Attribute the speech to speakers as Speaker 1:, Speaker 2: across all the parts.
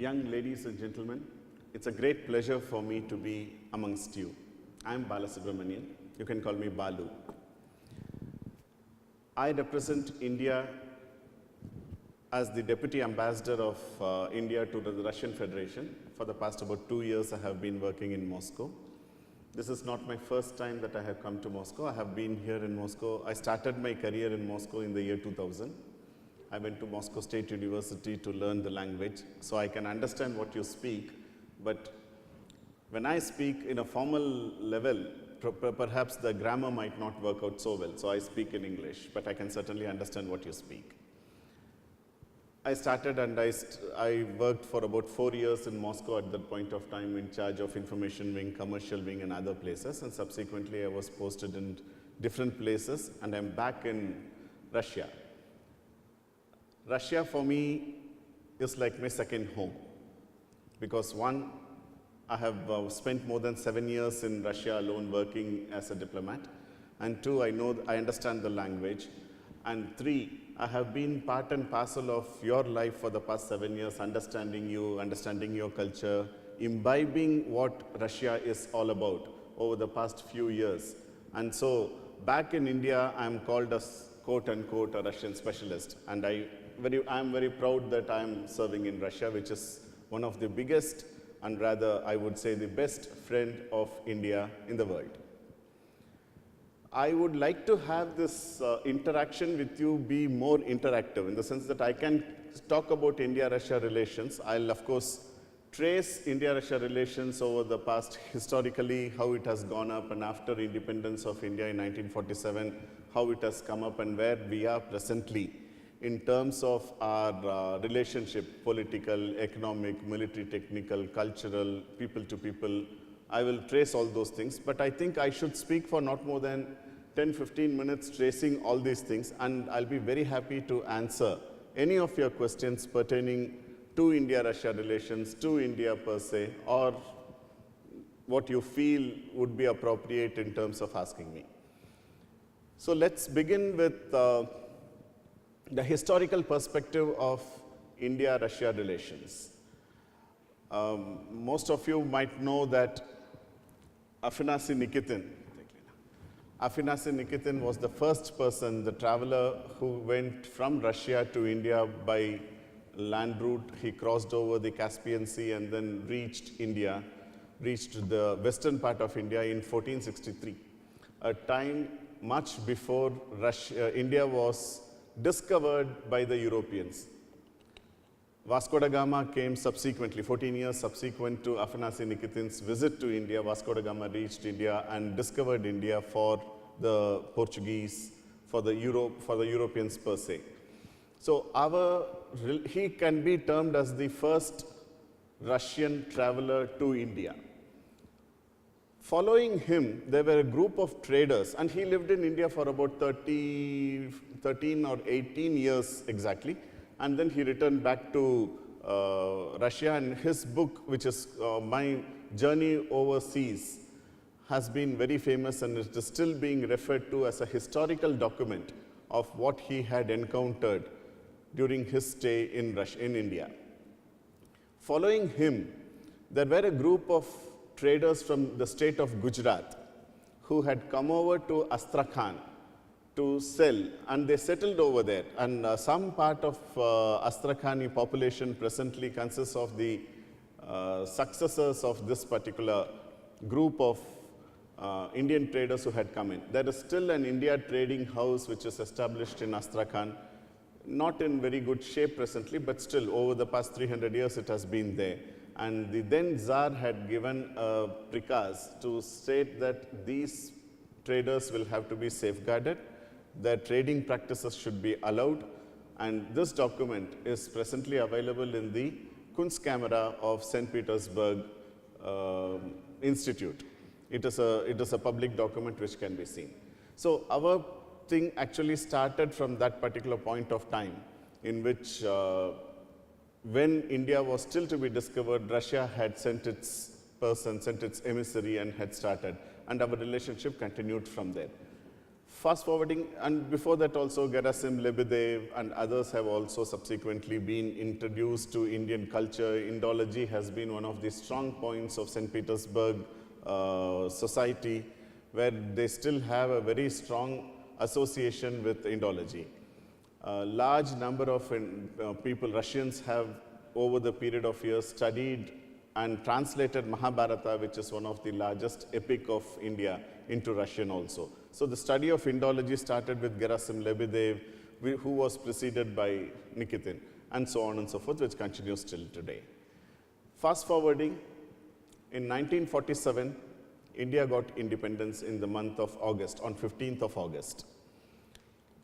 Speaker 1: Young ladies and gentlemen, it's a great pleasure for me to be amongst you. I'm Balasubramanian. You can call me Balu. I represent India as the Deputy Ambassador of India to the Russian Federation. For the past about 2 years, I have been working in Moscow. This is not my first time that I have come to Moscow. I have been here in Moscow. I started my career in Moscow in the year 2000. I went to Moscow State University to learn the language, so I can understand what you speak. But when I speak in a formal level, perhaps the grammar might not work out so well. So I speak in English, but I can certainly understand what you speak. I started and I worked for about 4 years in Moscow at that point of time in charge of information wing, commercial wing and other places, and subsequently I was posted in different places and I'm back in Russia. Russia for me is like my second home because one, I have spent more than 7 years in Russia alone working as a diplomat, and two, I understand the language, and three, I have been part and parcel of your life for the past 7 years, understanding you, understanding your culture, imbibing what Russia is all about over the past few years. And so back in India, I'm called as quote unquote a Russian specialist, and I'm very proud that I'm serving in Russia, which is one of the biggest and rather I would say the best friend of India in the world. I would like to have this interaction with you be more interactive in the sense that I can talk about India-Russia relations. I'll of course trace India-Russia relations over the past historically, how it has gone up, and after independence of India in 1947, how it has come up and where we are presently in terms of our relationship, political, economic, military, technical, cultural, people to people. I will trace all those things, but I think I should speak for not more than 10-15 minutes tracing all these things, and I'll be very happy to answer any of your questions pertaining to India-Russia relations, to India per se, or what you feel would be appropriate in terms of asking me. So let's begin with the historical perspective of India-Russia relations. Most of you might know that Afanasy Nikitin was the first person, the traveler who went from Russia to India by land route. He crossed over the Caspian Sea and then reached India, reached the western part of India in 1463, a time much before India was discovered by the Europeans. Vasco da Gama came subsequently, 14 years subsequent to Afanasy Nikitin's visit to India. Vasco da Gama reached India and discovered India for the Portuguese, for the Europeans per se. So he can be termed as the first Russian traveler to India. Following him, there were a group of traders, and he lived in India for about 13 or 18 years exactly, and then he returned back to Russia, and his book, which is My Journey Overseas, has been very famous and it is still being referred to as a historical document of what he had encountered during his stay in India. Following him, there were a group of traders from the state of Gujarat who had come over to Astrakhan to sell, and they settled over there. And some part of Astrakhani population presently consists of the successors of this particular group of Indian traders who had come in. There is still an India trading house which is established in Astrakhan, not in very good shape presently, but still over the past 300 years it has been there. And the then Tsar had given a prikaz to state that these traders will have to be safeguarded, their trading practices should be allowed, and this document is presently available in the Kunstkamera of St. Petersburg Institute. It is a public document which can be seen. So our thing actually started from that particular point of time in which when India was still to be discovered, Russia had sent its person, sent its emissary and had started, and our relationship continued from there. fast forwarding, and before that also Gerasim Lebedev and others have also subsequently been introduced to Indian culture. Indology has been one of the strong points of St. Petersburg society, where they still have a very strong association with Indology. A large number of people, Russians, have over the period of years studied and translated Mahabharata, which is one of the largest epic of India, into Russian also. So the study of Indology started with Gerasim Lebedev, who was preceded by Nikitin, and so on and so forth, which continues till today. Fast forwarding, in 1947, India got independence in the month of August, on 15th of August.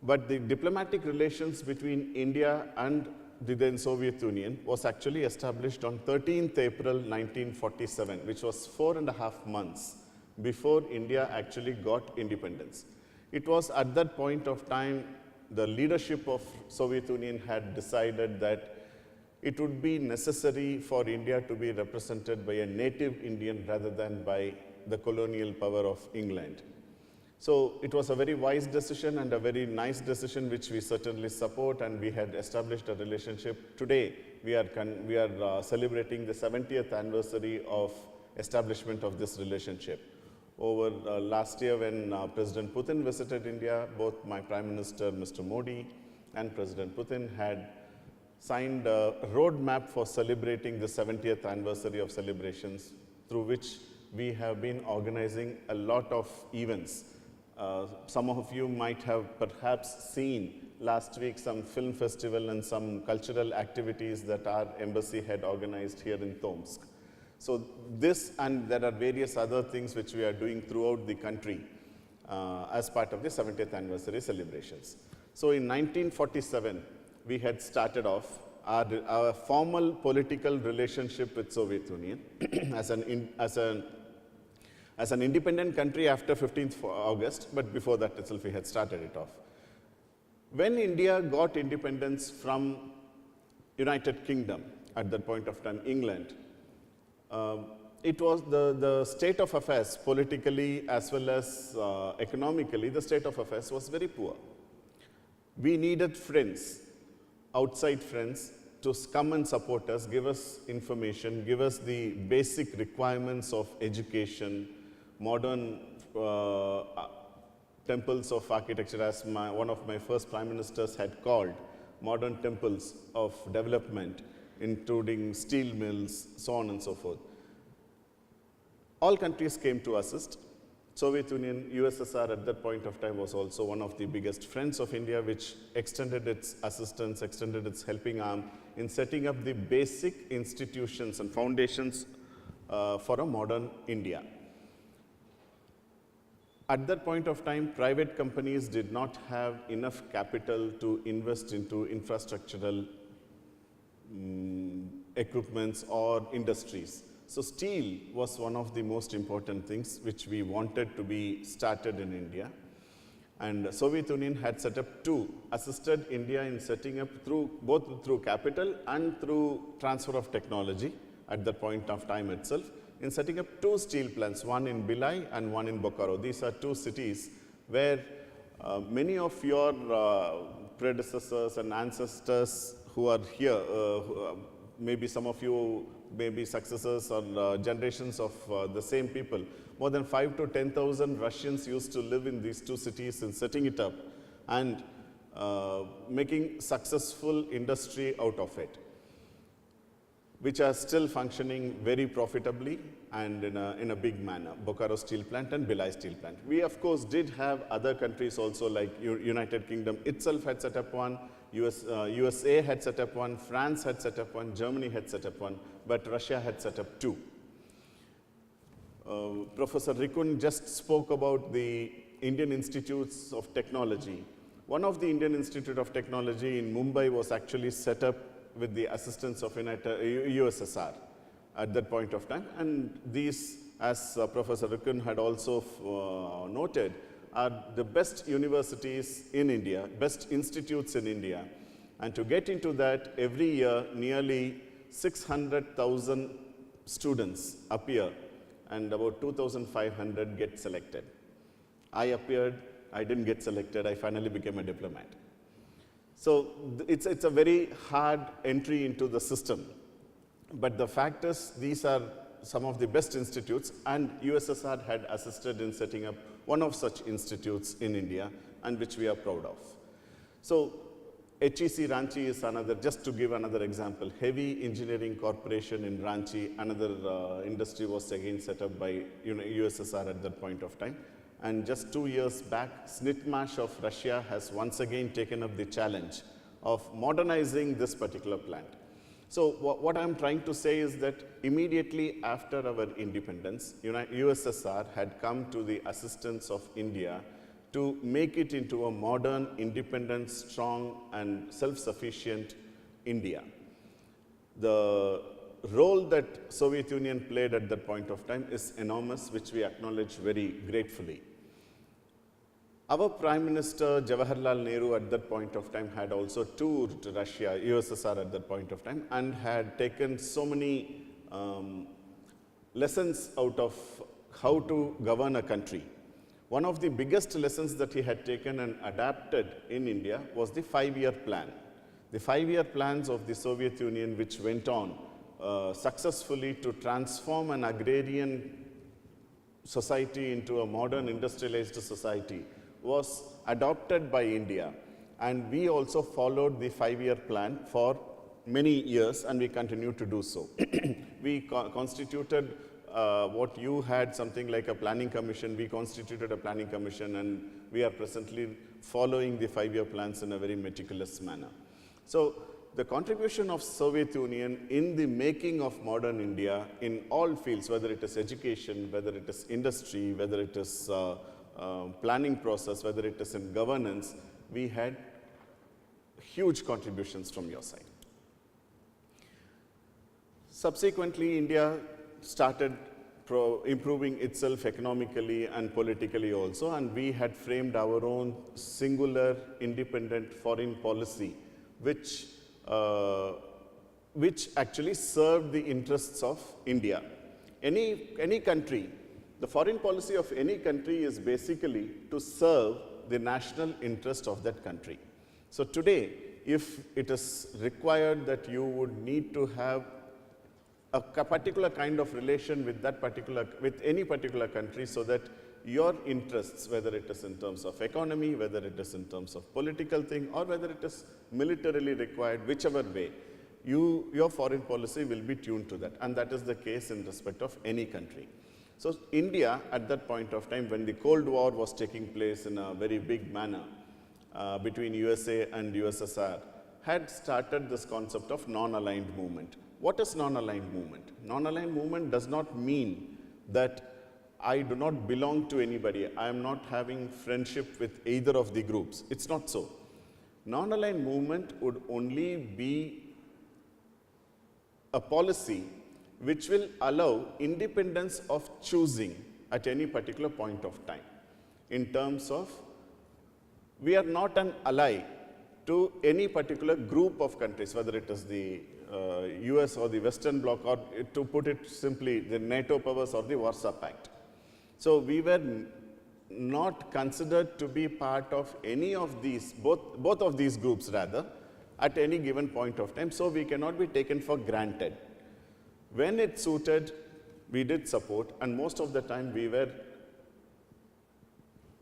Speaker 1: But the diplomatic relations between India and the then Soviet Union was actually established on 13th April 1947, which was 4.5 months before India actually got independence. It was at that point of time the leadership of Soviet Union had decided that it would be necessary for India to be represented by a native Indian rather than by the colonial power of England. So it was a very wise decision and a very nice decision which we certainly support, and we had established a relationship. Today we are celebrating the 70th anniversary of establishment of this relationship. Over last year when President Putin visited India, both my Prime Minister Mr. Modi and President Putin had signed a roadmap for celebrating the 70th anniversary of celebrations, through which we have been organizing a lot of events. Some of you might have perhaps seen last week some film festival and some cultural activities that our embassy had organized here in Tomsk. So this, and there are various other things which we are doing throughout the country as part of the 70th anniversary celebrations. So in 1947, we had started off our formal political relationship with Soviet Union as an independent country after 15th August, but before that itself we had started it off. When India got independence from United Kingdom, at that point of time England, it was the state of affairs politically as well as economically, the state of affairs was very poor. We needed friends, outside friends, to come and support us, give us information, give us the basic requirements of education, modern temples of architecture, as one of my first prime ministers had called, modern temples of development, including steel mills, so on and so forth. All countries came to assist. Soviet Union, USSR at that point of time was also one of the biggest friends of India, which extended its assistance, extended its helping arm in setting up the basic institutions and foundations for a modern India. At that point of time, private companies did not have enough capital to invest into infrastructural equipments or industries. So steel was one of the most important things which we wanted to be started in India. And Soviet Union had set up assisted India in setting up both through capital and through transfer of technology at that point of time itself, in setting up 2 steel plants, one in Bhilai and one in Bokaro. These are 2 cities where many of your predecessors and ancestors who are here, maybe some of you may be successors or generations of the same people. More than 5,000 to 10,000 Russians used to live in these 2 cities in setting it up and making successful industry out of it, which are still functioning very profitably and in a big manner, Bokaro Steel Plant and Bhilai Steel Plant. We, of course, did have other countries also, like United Kingdom itself had set up one, USA had set up one, France had set up one, Germany had set up one, but Russia had set up 2. Professor Rikun just spoke about the Indian Institutes of Technology. One of the Indian Institute of Technology in Mumbai was actually set up with the assistance of USSR at that point of time. And these, as Professor Rikun had also noted, are the best universities in India, best institutes in India. And to get into that, every year, nearly 600,000 students appear, and about 2,500 get selected. I appeared I didn't get selected. I finally became a diplomat. So it's a very hard entry into the system. But the fact is, these are some of the best institutes, and USSR had assisted in setting up one of such institutes in India, and which we are proud of. So HEC Ranchi is another, just to give another example, Heavy Engineering Corporation in Ranchi, another industry was again set up by USSR at that point of time. And just 2 years back, SNITMASH of Russia has once again taken up the challenge of modernizing this particular plant. So what I'm trying to say is that immediately after our independence, USSR had come to the assistance of India to make it into a modern, independent, strong, and self-sufficient India. The role that Soviet Union played at that point of time is enormous, which we acknowledge very gratefully. Our Prime Minister Jawaharlal Nehru at that point of time had also toured Russia, USSR at that point of time, and had taken so many lessons out of how to govern a country. One of the biggest lessons that he had taken and adapted in India was the 5-year plan. The 5-year plans of the Soviet Union, which went on successfully to transform an agrarian society into a modern industrialized society, was adopted by India. And we also followed the 5-year plan for many years, and we continue to do so. We constituted what you had, something like a planning commission. We constituted a planning commission, and we are presently following the 5-year plans in a very meticulous manner. So the contribution of Soviet Union in the making of modern India in all fields, whether it is education, whether it is industry, whether it is planning process, whether it is in governance, we had huge contributions from your side. Subsequently, India started improving itself economically and politically also, and we had framed our own singular independent foreign policy, which actually served the interests of India. Any country, the foreign policy of any country is basically to serve the national interest of that country. So today, if it is required that you would need to have a particular kind of relation with any particular country, so that your interests, whether it is in terms of economy, whether it is in terms of political thing, or whether it is militarily required, whichever way, your foreign policy will be tuned to that. And that is the case in respect of any country. So India, at that point of time, when the Cold War was taking place in a very big manner between USA and USSR, had started this concept of non-aligned movement. What is non-aligned movement? Non-aligned movement does not mean that I do not belong to anybody. I am not having friendship with either of the groups. It's not so. Non-aligned movement would only be a policy which will allow independence of choosing at any particular point of time. In terms of, we are not an ally to any particular group of countries, whether it is the US or the Western Bloc, or to put it simply, the NATO powers or the Warsaw Pact. So we were not considered to be part of any of these, both of these groups rather, at any given point of time. So we cannot be taken for granted. When it suited, we did support, and most of the time we were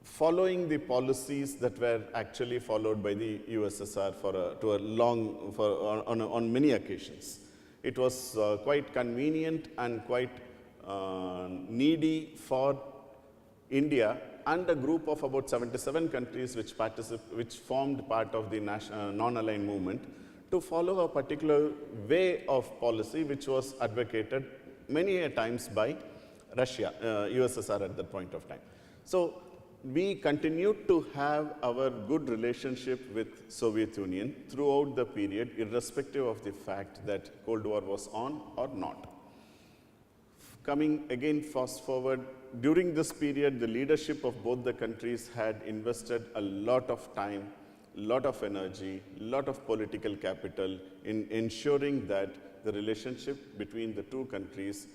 Speaker 1: following the policies that were actually followed by the USSR on many occasions. It was quite convenient and quite needy for India and a group of about 77 countries which formed part of the non-aligned movement to follow a particular way of policy which was advocated many a times by Russia, USSR at that point of time. So we continued to have our good relationship with Soviet Union throughout the period, irrespective of the fact that Cold War was on or not. Coming again fast forward, during this period, the leadership of both the countries had invested a lot of time, lot of energy, lot of political capital in ensuring that the relationship between the two countries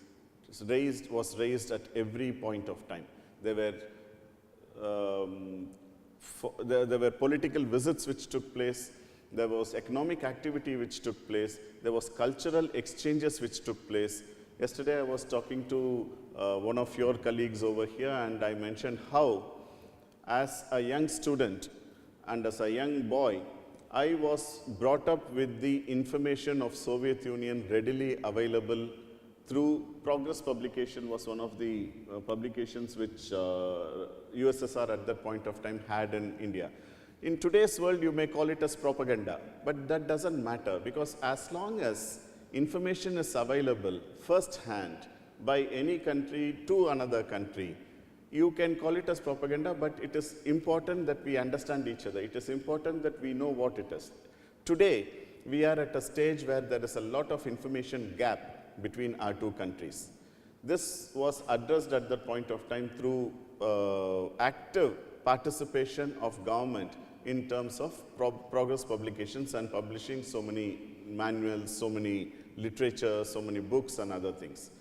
Speaker 1: was raised at every point of time. There were there were political visits which took place, there was economic activity which took place, there was cultural exchanges which took place. Yesterday I was talking to one of your colleagues over here, and I mentioned how as a young student and as a young boy, I was brought up with the information of Soviet Union readily available through Progress publication. Was one of the publications which USSR at that point of time had in India. In today's world, you may call it as propaganda, but that doesn't matter, because as long as information is available first-hand by any country to another country, you can call it as propaganda, but it is important that we understand each other. It is important that we know what it is. Today, we are at a stage where there is a lot of information gap between our two countries. This was addressed at that point of time through active participation of government in terms of Progress publications and publishing so many manuals, so many literature, so many books and other things.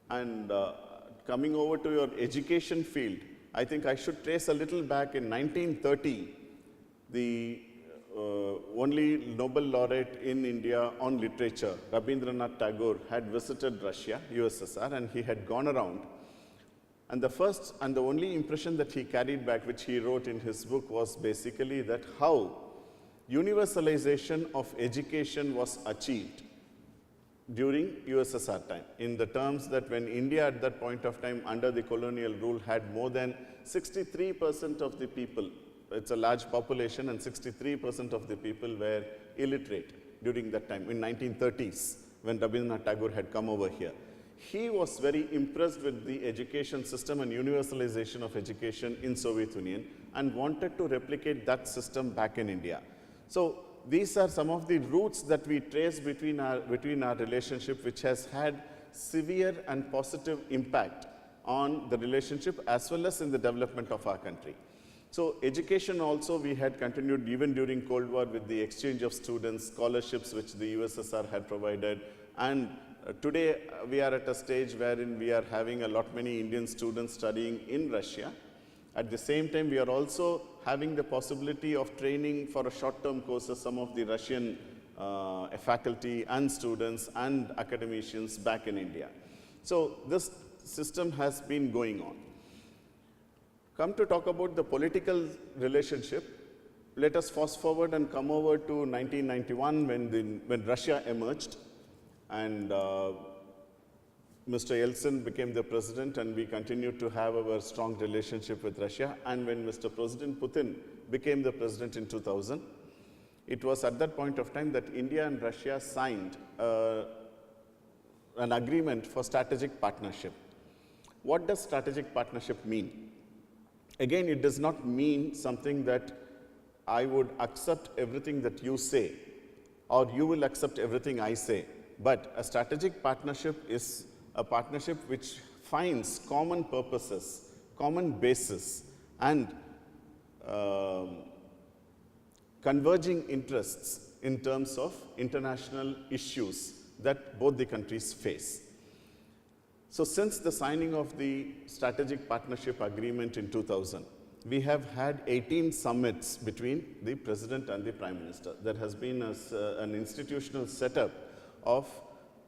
Speaker 1: And coming over to your education field, I think I should trace a little back. In 1930, the only Nobel laureate in India on literature, Rabindranath Tagore, had visited Russia, USSR, and he had gone around. And the first and the only impression that he carried back, which he wrote in his book, was basically that how universalization of education was achieved during USSR time, in the terms that when India at that point of time under the colonial rule had more than 63% of the people, it's a large population, and 63% of the people were illiterate during that time, in 1930s, when Rabindranath Tagore had come over here. He was very impressed with the education system and universalization of education in Soviet Union and wanted to replicate that system back in India. So these are some of the roots that we trace between our relationship, which has had severe and positive impact on the relationship as well as in the development of our country. So education also we had continued even during Cold War with the exchange of students, scholarships which the USSR had provided, and today we are at a stage wherein we are having a lot many Indian students studying in Russia. At the same time, we are also having the possibility of training for a short-term courses some of the Russian faculty and students and academicians back in India. So this system has been going on. Come to talk about the political relationship, let us fast forward and come over to 1991 when Russia emerged, and Mr. Yeltsin became the president, and we continued to have a strong relationship with Russia. And when Mr. President Putin became the president in 2000, it was at that point of time that India and Russia signed an agreement for strategic partnership. What does strategic partnership mean? Again, it does not mean something that I would accept everything that you say, or you will accept everything I say. But a strategic partnership is a partnership which finds common purposes, common basis, and converging interests in terms of international issues that both the countries face. So since the signing of the Strategic Partnership Agreement in 2000, we have had 18 summits between the President and the Prime Minister. There has been an institutional setup of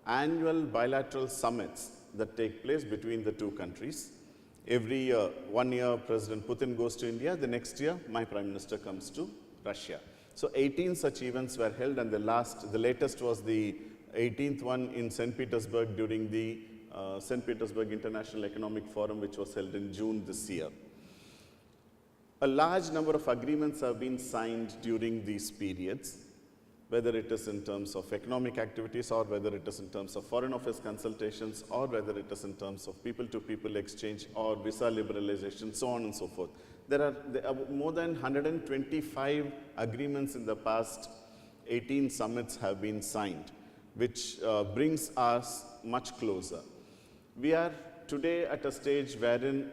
Speaker 1: annual bilateral summits that take place between the two countries. Every year, 1 year, President Putin goes to India, the next year, my Prime Minister comes to Russia. So 18 such events were held, and the latest was the 18th one in St. Petersburg during the St. Petersburg International Economic Forum, which was held in June this year. A large number of agreements have been signed during these periods, whether it is in terms of economic activities, or whether it is in terms of foreign office consultations, or whether it is in terms of people-to-people exchange or visa liberalization, so on and so forth. There are more than 125 agreements in the past 18 summits have been signed, which brings us much closer. We are today at a stage wherein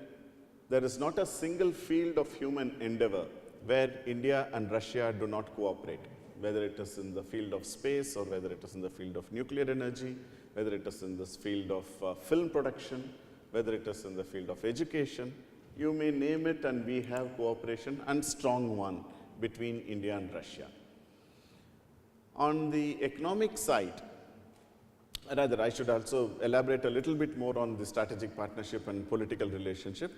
Speaker 1: there is not a single field of human endeavor where India and Russia do not cooperate, whether it is in the field of space, or whether it is in the field of nuclear energy, whether it is in this field of film production, whether it is in the field of education, You may name it, and we have cooperation, and strong one between India and Russia. On the economic side, rather, I should also elaborate a little bit more on the strategic partnership and political relationship.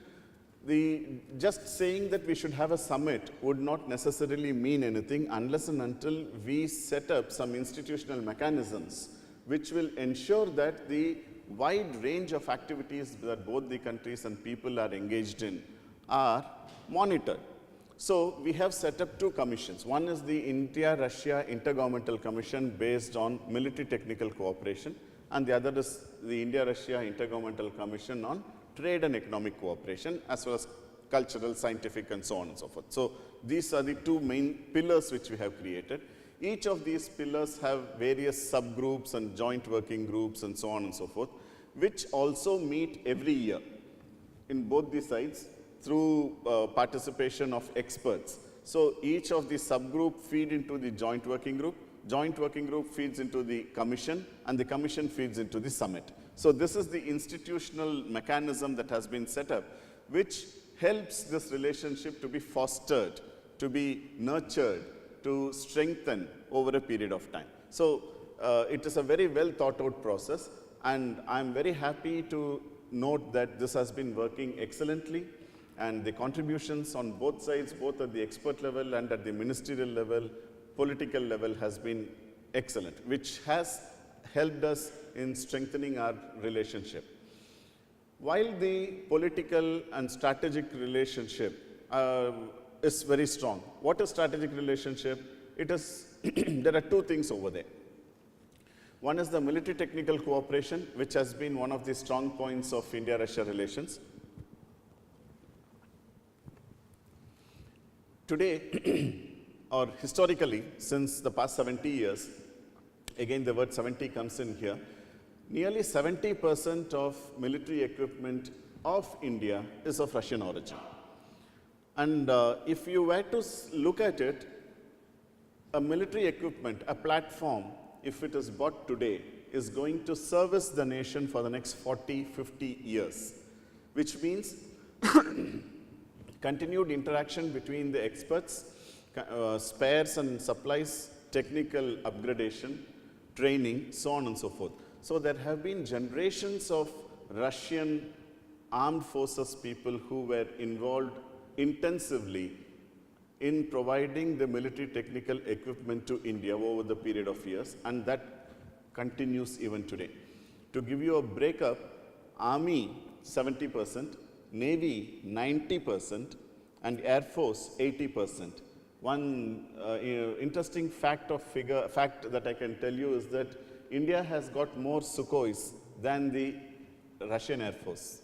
Speaker 1: Just saying that we should have a summit would not necessarily mean anything unless and until we set up some institutional mechanisms which will ensure that the wide range of activities that both the countries and people are engaged in are monitored. So we have set up two commissions. One is the India-Russia Intergovernmental Commission based on military technical cooperation, and the other is the India-Russia Intergovernmental Commission on trade and economic cooperation, as well as cultural, scientific, and so on and so forth. So these are the two main pillars which we have created. Each of these pillars have various subgroups and joint working groups and so on and so forth, which also meet every year in both the sides through participation of experts. So each of the subgroup feed into the joint working group feeds into the commission, and the commission feeds into the summit. So this is the institutional mechanism that has been set up, which helps this relationship to be fostered, to be nurtured, to strengthen over a period of time. So it is a very well thought out process, and I'm very happy to note that this has been working excellently, and the contributions on both sides, both at the expert level and at the ministerial level, political level, has been excellent, which has helped us in strengthening our relationship. While the political and strategic relationship is very strong, what is strategic relationship? It is there are two things over there. One is the military technical cooperation, which has been one of the strong points of India-Russia relations. Today, or historically, since the past 70 years, again the word 70 comes in here, nearly 70% of military equipment of India is of Russian origin. And if you were to look at it, a military equipment, a platform, if it is bought today, is going to service the nation for the next 40, 50 years, which means continued interaction between the experts, spares and supplies, technical upgradation, training, so on and so forth. So there have been generations of Russian armed forces people who were involved intensively in providing the military technical equipment to India over the period of years, and that continues even today. To give you a breakup, Army 70%, Navy 90%, and Air Force 80%. One interesting fact that I can tell you is that India has got more Sukhois than the Russian Air Force.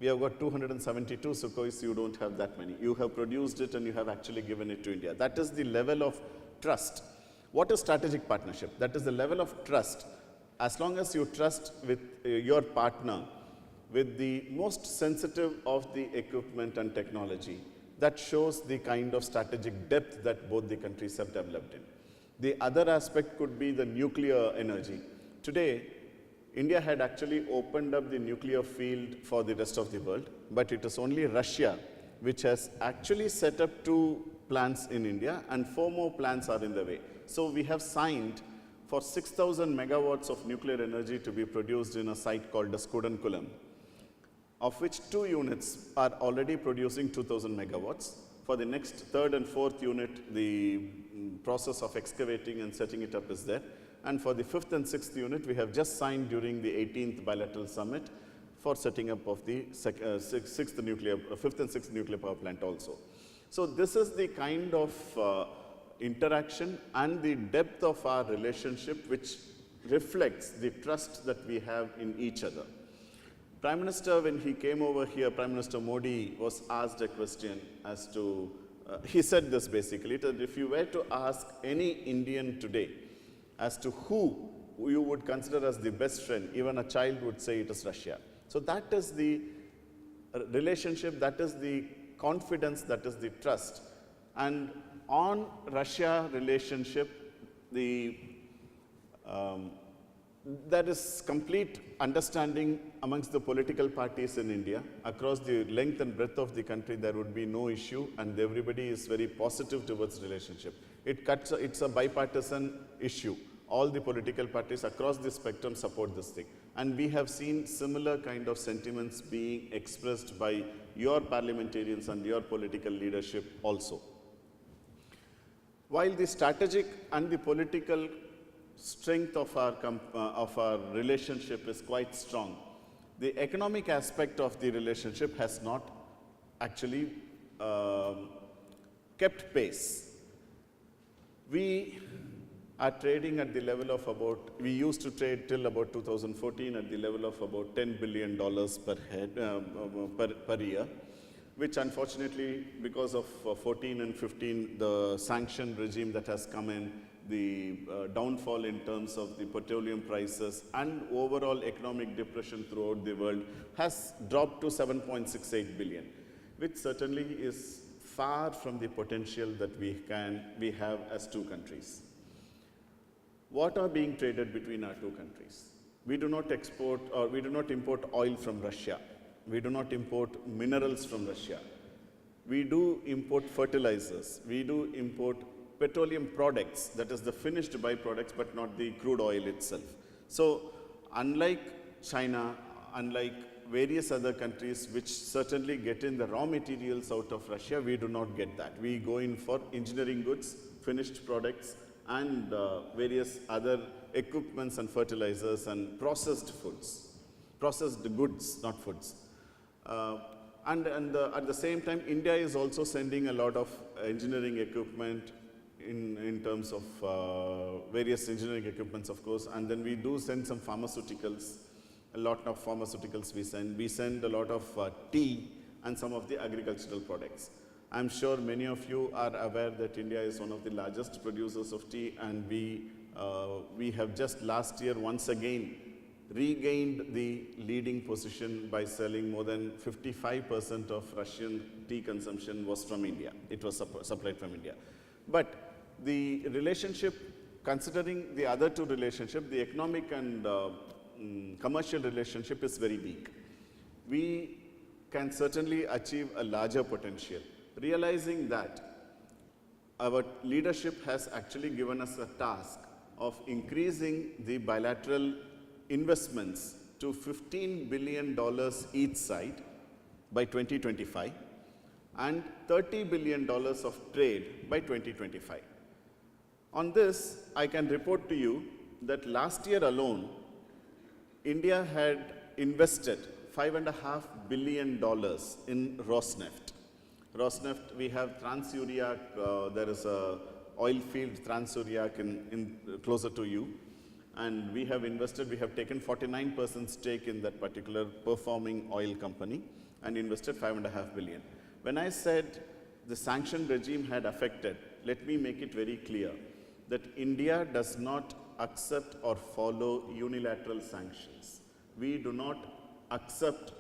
Speaker 1: We have got 272 Sukhois, you don't have that many. You have produced it and you have actually given it to India. That is the level of trust. What is strategic partnership? That is the level of trust. As long as you trust with your partner, with the most sensitive of the equipment and technology, that shows the kind of strategic depth that both the countries have developed in. The other aspect could be the nuclear energy. Today, India had actually opened up the nuclear field for the rest of the world, but it is only Russia which has actually set up 2 plants in India, and 4 more plants are in the way. So we have signed for 6,000 megawatts of nuclear energy to be produced in a site called Kudankulam, of which 2 units are already producing 2,000 megawatts. For the next 3rd and 4th unit, the process of excavating and setting it up is there. And for the 5th and 6th unit, we have just signed during the 18th bilateral summit for setting up of the 5th and 6th nuclear power plant also. So this is the kind of interaction and the depth of our relationship which reflects the trust that we have in each other. Prime Minister, when he came over here, Prime Minister Modi was asked a question as to, he said this basically, that if you were to ask any Indian today as to who you would consider as the best friend, even a child would say it is Russia. So that is the relationship, that is the confidence, that is the trust. And on Russia relationship, the There is complete understanding amongst the political parties in India. Across the length and breadth of the country, there would be no issue, and everybody is very positive towards relationship. It's a bipartisan issue. All the political parties across the spectrum support this thing. And we have seen similar kind of sentiments being expressed by your parliamentarians and your political leadership also. While the strategic and the political strength of our relationship is quite strong, the economic aspect of the relationship has not actually kept pace. We are trading at the level of we used to trade till about 2014 at the level of about $10 billion per head, per year, which unfortunately, because of 14 and 15, the sanction regime that has come in, the downfall in terms of the petroleum prices and overall economic depression throughout the world has dropped to 7.68 billion, which certainly is far from the potential that we have as two countries. What are being traded between our two countries? We do not export or we do not import oil from Russia. We do not import minerals from Russia. We do import fertilizers. We do import petroleum products, that is the finished byproducts, but not the crude oil itself. So unlike China, unlike various other countries which certainly get in the raw materials out of Russia, we do not get that. We go in for engineering goods, finished products, and various other equipments and fertilizers and processed goods, not foods. And at the same time, India is also sending a lot of engineering equipment in terms of various engineering equipments, of course, and then we do send some pharmaceuticals, a lot of pharmaceuticals we send. We send a lot of tea and some of the agricultural products. I'm sure many of you are aware that India is one of the largest producers of tea, and we have just last year once again regained the leading position by selling more than 55% of Russian tea consumption was from India. It was supplied from India. But the relationship, considering the other two relationships, the economic and commercial relationship is very weak. We can certainly achieve a larger potential. Realizing that, our leadership has actually given us a task of increasing the bilateral investments to $15 billion each side by 2025 and $30 billion of trade by 2025. On this, I can report to you that last year alone, India had invested $5.5 billion in Rosneft. Rosneft, we have Transuriac, there is a oil field, Transuriac, closer to you. And we have invested, we have taken 49% stake in that particular performing oil company and invested $5.5 billion. When I said the sanction regime had affected, let me make it very clear that India does not accept or follow unilateral sanctions. We do not accept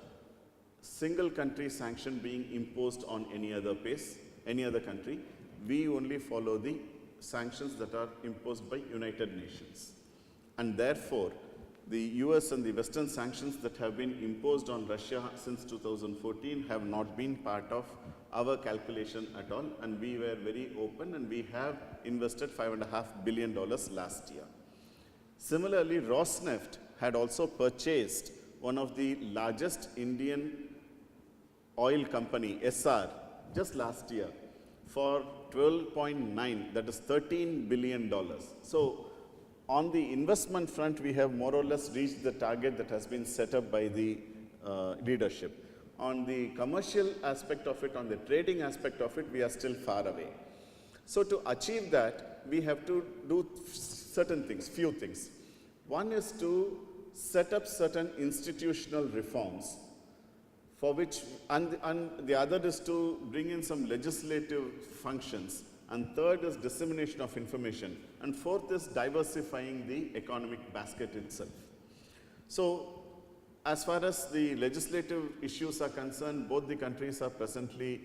Speaker 1: single country sanction being imposed on any other country. We only follow the sanctions that are imposed by United Nations. And therefore, the US and the Western sanctions that have been imposed on Russia since 2014 have not been part of our calculation at all, and we were very open, and we have invested $5.5 billion last year. Similarly, Rosneft had also purchased one of the largest Indian oil company, SR, just last year for 12.9, that is $13 billion. So on the investment front, we have more or less reached the target that has been set up by the leadership. On the commercial aspect of it, on the trading aspect of it, we are still far away. So to achieve that, we have to do certain things, few things. One is to set up certain institutional reforms, for which, and the other is to bring in some legislative functions, and third is dissemination of information, and fourth is diversifying the economic basket itself. So, as far as the legislative issues are concerned, both the countries are presently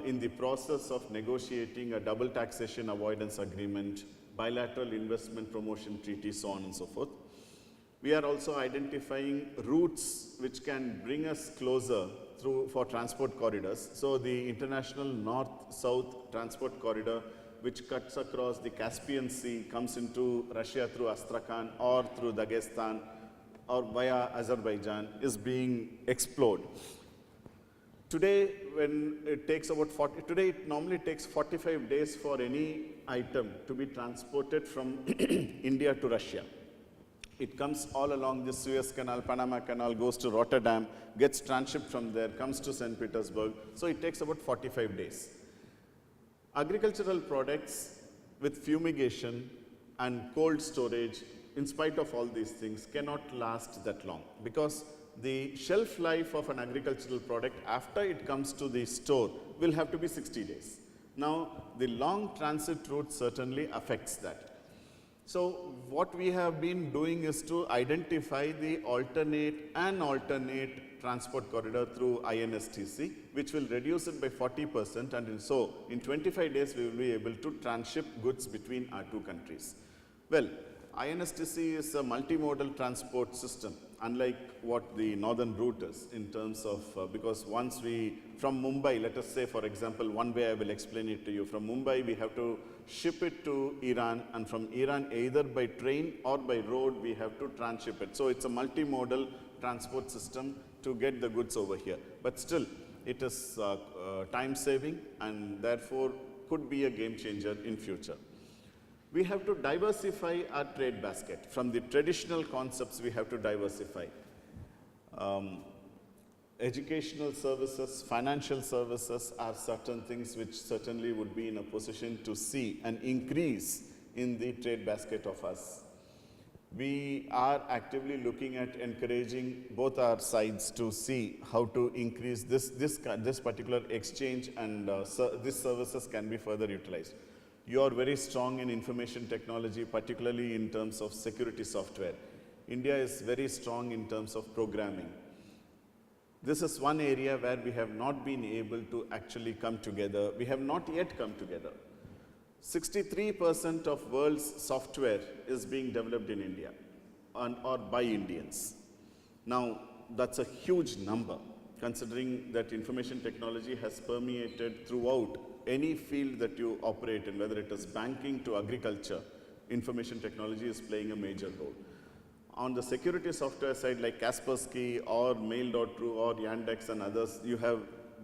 Speaker 1: in the process of negotiating a double taxation avoidance agreement, bilateral investment promotion treaty, so on and so forth. We are also identifying routes which can bring us closer for transport corridors. So the international north-south transport corridor, which cuts across the Caspian Sea, comes into Russia through Astrakhan or through Dagestan or via Azerbaijan, is being explored. Today, today it normally takes 45 days for any item to be transported from India to Russia. It comes all along the Suez Canal, Panama Canal, goes to Rotterdam, gets transshipped from there, comes to St. Petersburg. So it takes about 45 days. Agricultural products with fumigation and cold storage, in spite of all these things, cannot last that long, because the shelf life of an agricultural product after it comes to the store will have to be 60 days. Now, the long transit route certainly affects that. So what we have been doing is to identify the alternate transport corridor through INSTC, which will reduce it by 40%, and so in 25 days we will be able to transship goods between our two countries. Well, INSTC is a multimodal transport system, unlike what the northern route is in terms of, because once from Mumbai, let us say for example, one way I will explain it to you, from Mumbai we have to ship it to Iran, and from Iran either by train or by road we have to transship it. So it's a multimodal transport system to get the goods over here. But still, it is time saving and therefore could be a game changer in future. We have to diversify our trade basket. From the traditional concepts, we have to diversify. Educational services, financial services are certain things which certainly would be in a position to see an increase in the trade basket of us. We are actively looking at encouraging both our sides to see how to increase this particular exchange, and these services can be further utilized. You are very strong in information technology, particularly in terms of security software. India is very strong in terms of programming. This is one area where we have not been able to actually come together. We have not yet come together. 63% of world's software is being developed in India or by Indians. Now, that's a huge number, considering that information technology has permeated throughout any field that you operate in, whether it is banking to agriculture. Information technology is playing a major role. On the security software side, like Kaspersky or Mail.ru or Yandex and others, you have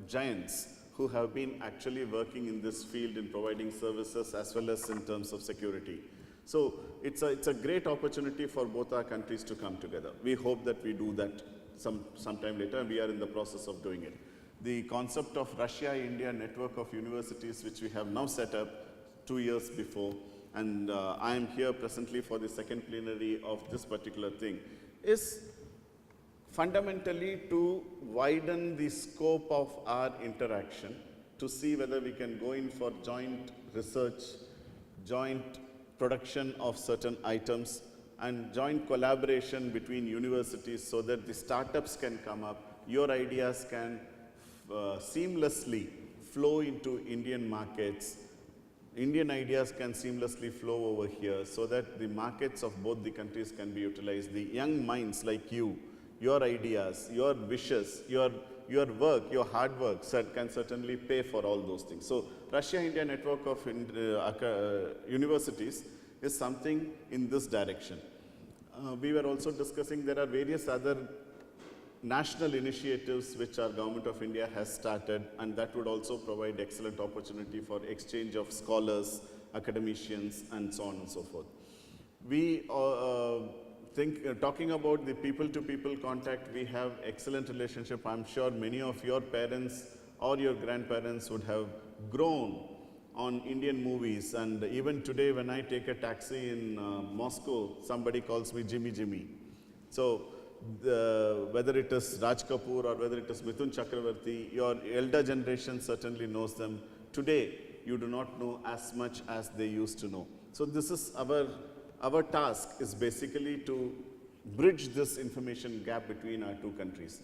Speaker 1: giants who have been actually working in this field in providing services as well as in terms of security. So it's a great opportunity for both our countries to come together. We hope that we do that sometime later, and we are in the process of doing it. The concept of Russia-India network of universities, which we have now set up 2 years before, and I am here presently for the second plenary of this particular thing, is fundamentally to widen the scope of our interaction, to see whether we can go in for joint research, joint production of certain items, and joint collaboration between universities so that the startups can come up, your ideas can seamlessly flow into Indian markets, Indian ideas can seamlessly flow over here so that the markets of both the countries can be utilized. The young minds like you, your ideas, your wishes, your work, your hard work can certainly pay for all those things. So Russia-India network of universities is something in this direction. We were also discussing there are various other national initiatives which our Government of India has started, and that would also provide excellent opportunity for exchange of scholars, academicians, and so on and so forth. We talking about the people-to-people contact, we have excellent relationship. I'm sure many of your parents or your grandparents would have grown on Indian movies, and even today when I take a taxi in Moscow, somebody calls me Jimmy Jimmy. So whether it is Raj Kapoor or whether it is Mithun Chakravarti, your elder generation certainly knows them. Today, you do not know as much as they used to know. So this is our task is basically to bridge this information gap between our two countries.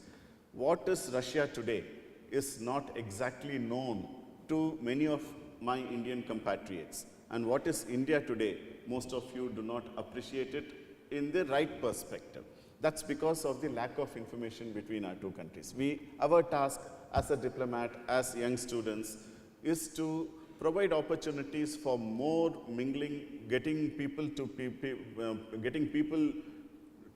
Speaker 1: What is Russia today is not exactly known to many of my Indian compatriots. And what is India today, most of you do not appreciate it, in the right perspective. That's because of the lack of information between our two countries. Our task as a diplomat, as young students, is to provide opportunities for more mingling, getting people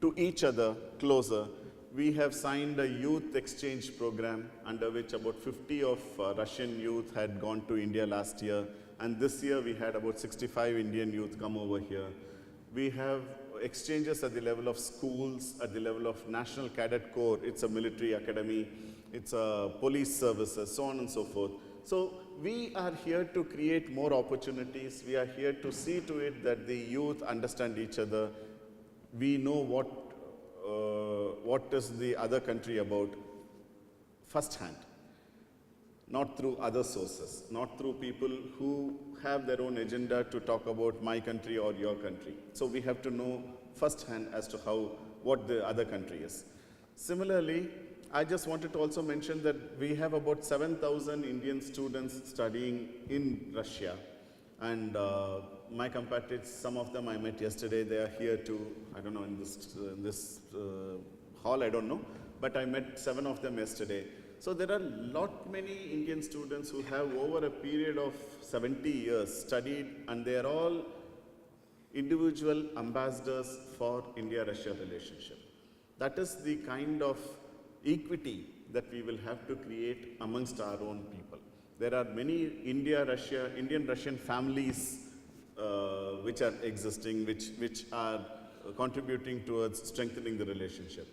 Speaker 1: to each other closer. We have signed a youth exchange program under which about 50 of Russian youth had gone to India last year, and this year we had about 65 Indian youth come over here. We have exchanges at the level of schools, at the level of National Cadet Corps, it's a military academy, it's a police services, so on and so forth. So we are here to create more opportunities. We are here to see to it that the youth understand each other. We know what is the other country about firsthand, not through other sources, not through people who have their own agenda to talk about my country or your country. So we have to know firsthand as to what the other country is. Similarly, I just wanted to also mention that we have about 7,000 Indian students studying in Russia. And my compatriots, some of them I met yesterday, they are here too. I don't know, in this hall, I don't know, but I met 7 of them yesterday. So there are many Indian students who have over a period of 70 years studied, and they are all individual ambassadors for India-Russia relationship. That is the kind of equity that we will have to create amongst our own people. There are many Indian-Russian families which are existing, which are contributing towards strengthening the relationship.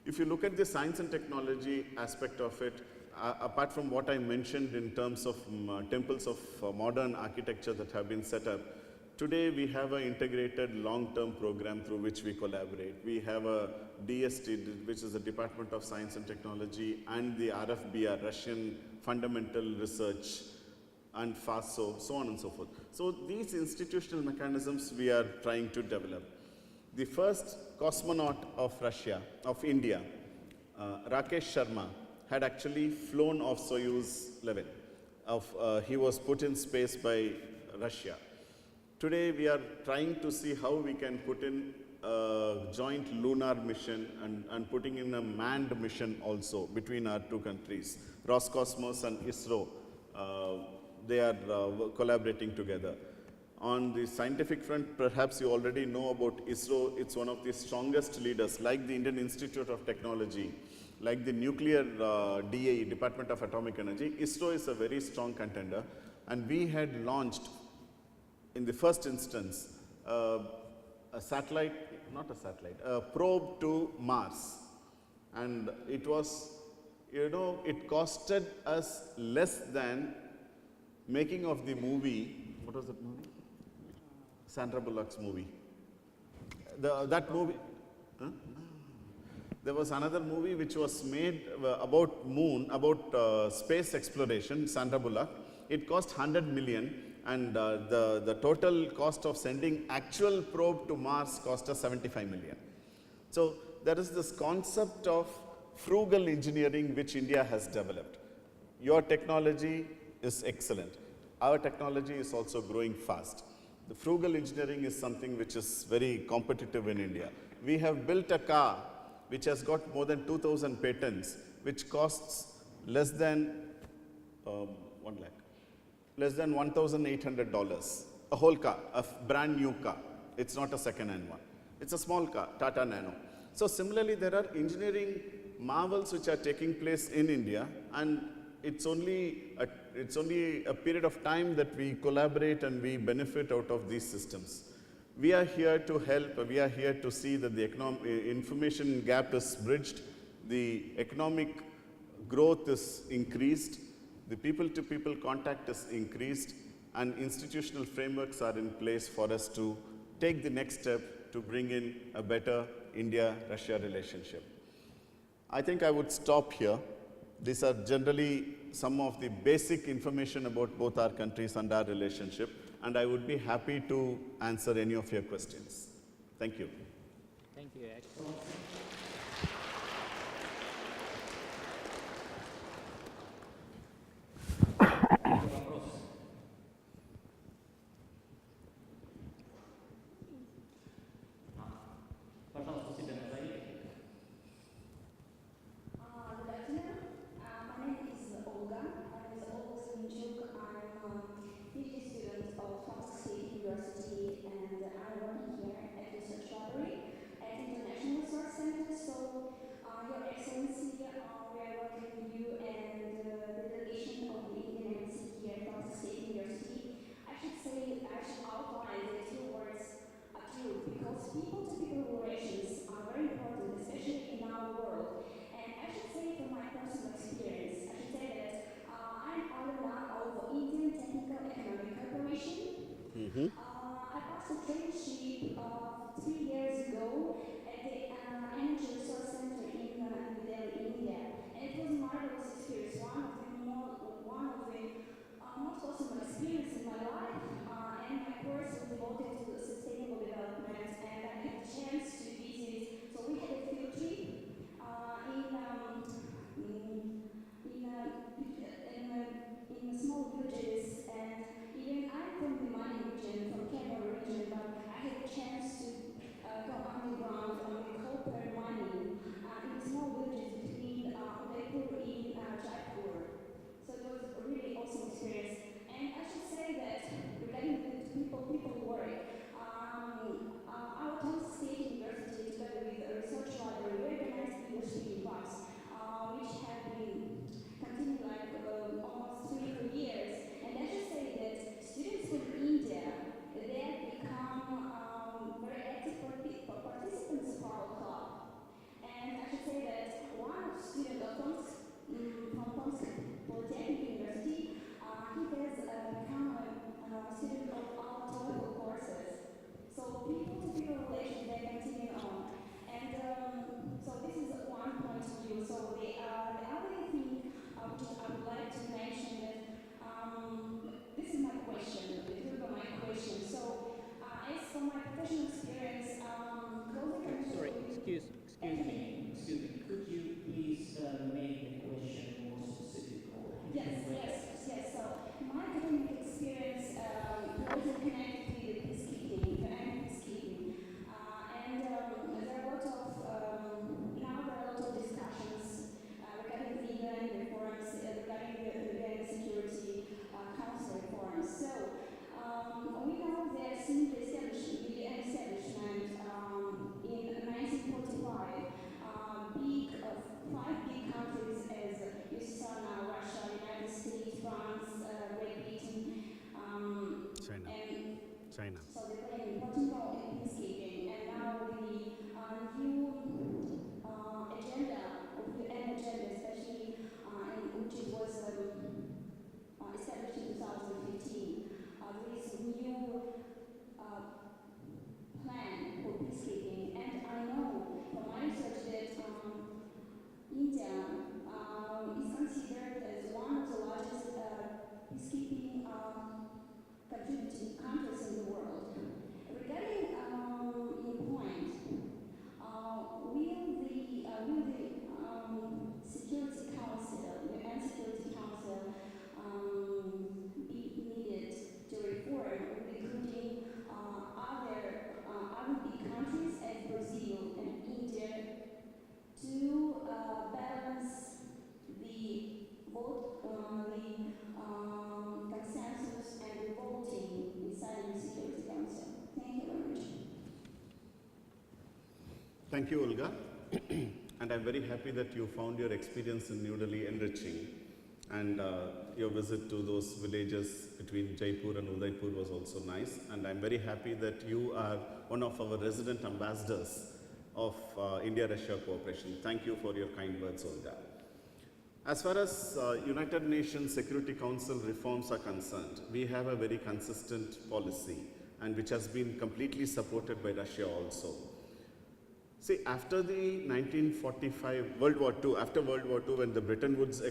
Speaker 1: If you look at the science and technology aspect of it, apart from what I mentioned in terms of temples of modern architecture that have been set up, today we have an integrated long-term program through which we collaborate. We have a DST, which is the Department of Science and Technology, and the RFBR, Russian Fundamental Research, and FASO, so on and so forth. So these institutional mechanisms we are trying to develop. The first cosmonaut of India, Rakesh Sharma, had actually flown off Soyuz 11. He was put in space by Russia. Today we are trying to see how we can put in a joint lunar mission and putting in a manned mission also between our two countries. Roscosmos and ISRO, they are collaborating together. On the scientific front, perhaps you already know about ISRO. It's one of the strongest leaders, like the Indian Institute of Technology, like the nuclear DAE, Department of Atomic Energy. ISRO is a very strong contender, and we had launched, in the first instance, a probe to Mars. And it was, it costed us less than making of the movie. What was that movie? Sandra Bullock's movie. That movie. Huh? There was another movie which was made about space exploration, Sandra Bullock. It cost 100 million. And the total cost of sending actual probe to Mars cost us 75 million. So there is this concept of frugal engineering which India has developed. Your technology is excellent. Our technology is also growing fast. The frugal engineering is something which is very competitive in India. We have built a car which has got more than 2,000 patents, which costs less than 1 lakh. Less than $1,800, a whole car, a brand new car. It's not a second-hand one. It's a small car, Tata Nano. So similarly, there are engineering marvels which are taking place in India, and it's only a period of time that we collaborate and we benefit out of these systems. We are here to help. We are here to see that the information gap is bridged, the economic growth is increased, the people-to-people contact is increased, and institutional frameworks are in place for us to take the next step to bring in a better India-Russia relationship. I think I would stop here. These are generally some of the basic information about both our countries and our relationship, and I would be happy to answer any of your questions. Thank you.
Speaker 2: Thank you. Excellent.
Speaker 3: I passed a traineeship 3 years ago at the Energy Resource Center in New Delhi, India, and it was a marvelous experience. One of the most awesome experiences in my life, and my course was devoted to sustainable development, and I had a chance to visit. So we had a field trip in small villages, and even I'm from the mining region, from Kerala region, but I had a chance to go underground on the copper mining in the small villages between Udaipur and Jaipur. So it was a really awesome experience. And I should say that regarding the people work, our Tomsk State University, together with the research library, organized English speaking clubs, which have been continuing like almost 3 years. And I should say that students from India, they have become very active participants of our club. And I should say that one student of Tomsk, from Tomsk Polytechnic University, he has become a student of our TOEFL courses. So people-to-people relations, they continue on. And so this is one point of view. So the other thing which I would like to mention that this is my question, it will be my question. So as for my professional experience,
Speaker 2: Sorry, excuse me.
Speaker 4: Excuse me, could you please make the question more specific?
Speaker 3: Yes. So my academic experience closely connected with peacekeeping, and there are a lot of discussions regarding the UN reforms, regarding the UN Security Council reforms. So we know that since the UN establishment in 1945, five big countries as you saw now, Russia, United States, France, Great Britain, and
Speaker 1: China.
Speaker 3: so they play an important role in peacekeeping. And now the new agenda of the UN agenda, especially which was established in 2015, there is a new plan for peacekeeping. And I know from my research that India is considered as one of the largest peacekeeping contributing countries in the world. Regarding your point, will the Security Council, the UN Security Council, be needed to reform, including other big countries as Brazil and India, to balance the vote, the consensus and the voting inside the Security Council? Thank you very much.
Speaker 1: Thank you, Olga. And I'm very happy that you found your experience in New Delhi enriching. And your visit to those villages between Jaipur and Udaipur was also nice. And I'm very happy that you are one of our resident ambassadors of India-Russia cooperation. Thank you for your kind words, Olga. As far as United Nations Security Council reforms are concerned, we have a very consistent policy, and which has been completely supported by Russia also. See, after the 1945 World War II, after World War II, when the Bretton Woods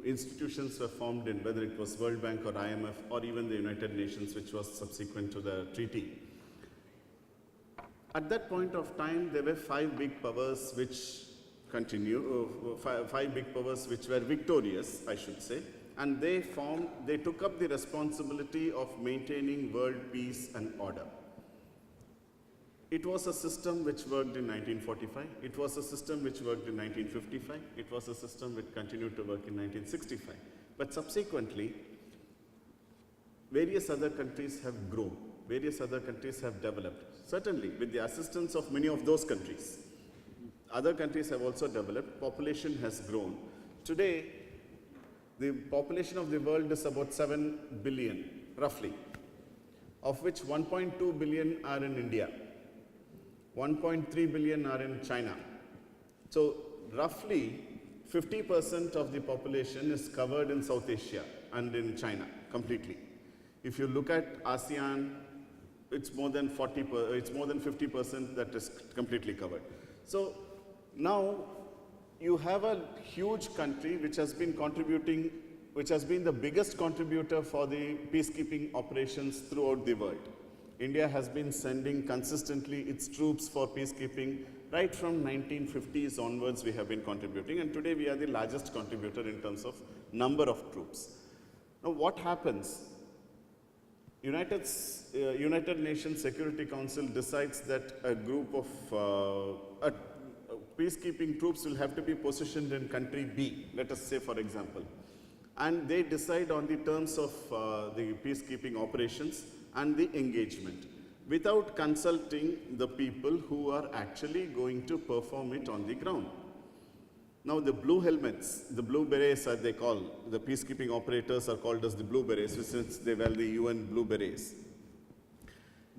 Speaker 1: institutions were formed in, whether it was World Bank or IMF or even the United Nations, which was subsequent to the treaty, at that point of time, there were five big powers which five big powers which were victorious, I should say, and they took up the responsibility of maintaining world peace and order. It was a system which worked in 1945, it was a system which worked in 1955, it was a system which continued to work in 1965. But subsequently, various other countries have grown, various other countries have developed, certainly with the assistance of many of those countries. Other countries have also developed, population has grown. Today, the population of the world is about 7 billion, roughly, of which 1.2 billion are in India. 1.3 billion are in China. So roughly 50% of the population is covered in South Asia and in China completely. If you look at ASEAN, it's more than 50% that is completely covered. So now you have a huge country which has been contributing, which has been the biggest contributor for the peacekeeping operations throughout the world. India has been sending consistently its troops for peacekeeping. Right from 1950s onwards, we have been contributing, and today we are the largest contributor in terms of number of troops. Now, what happens? United Nations Security Council decides that a group of peacekeeping troops will have to be positioned in country B, let us say, for example. And they decide on the terms of the peacekeeping operations and the engagement without consulting the people who are actually going to perform it on the ground. Now the blue helmets, the blue berets as they call, the peacekeeping operators are called as the blue berets since they wear the UN blue berets.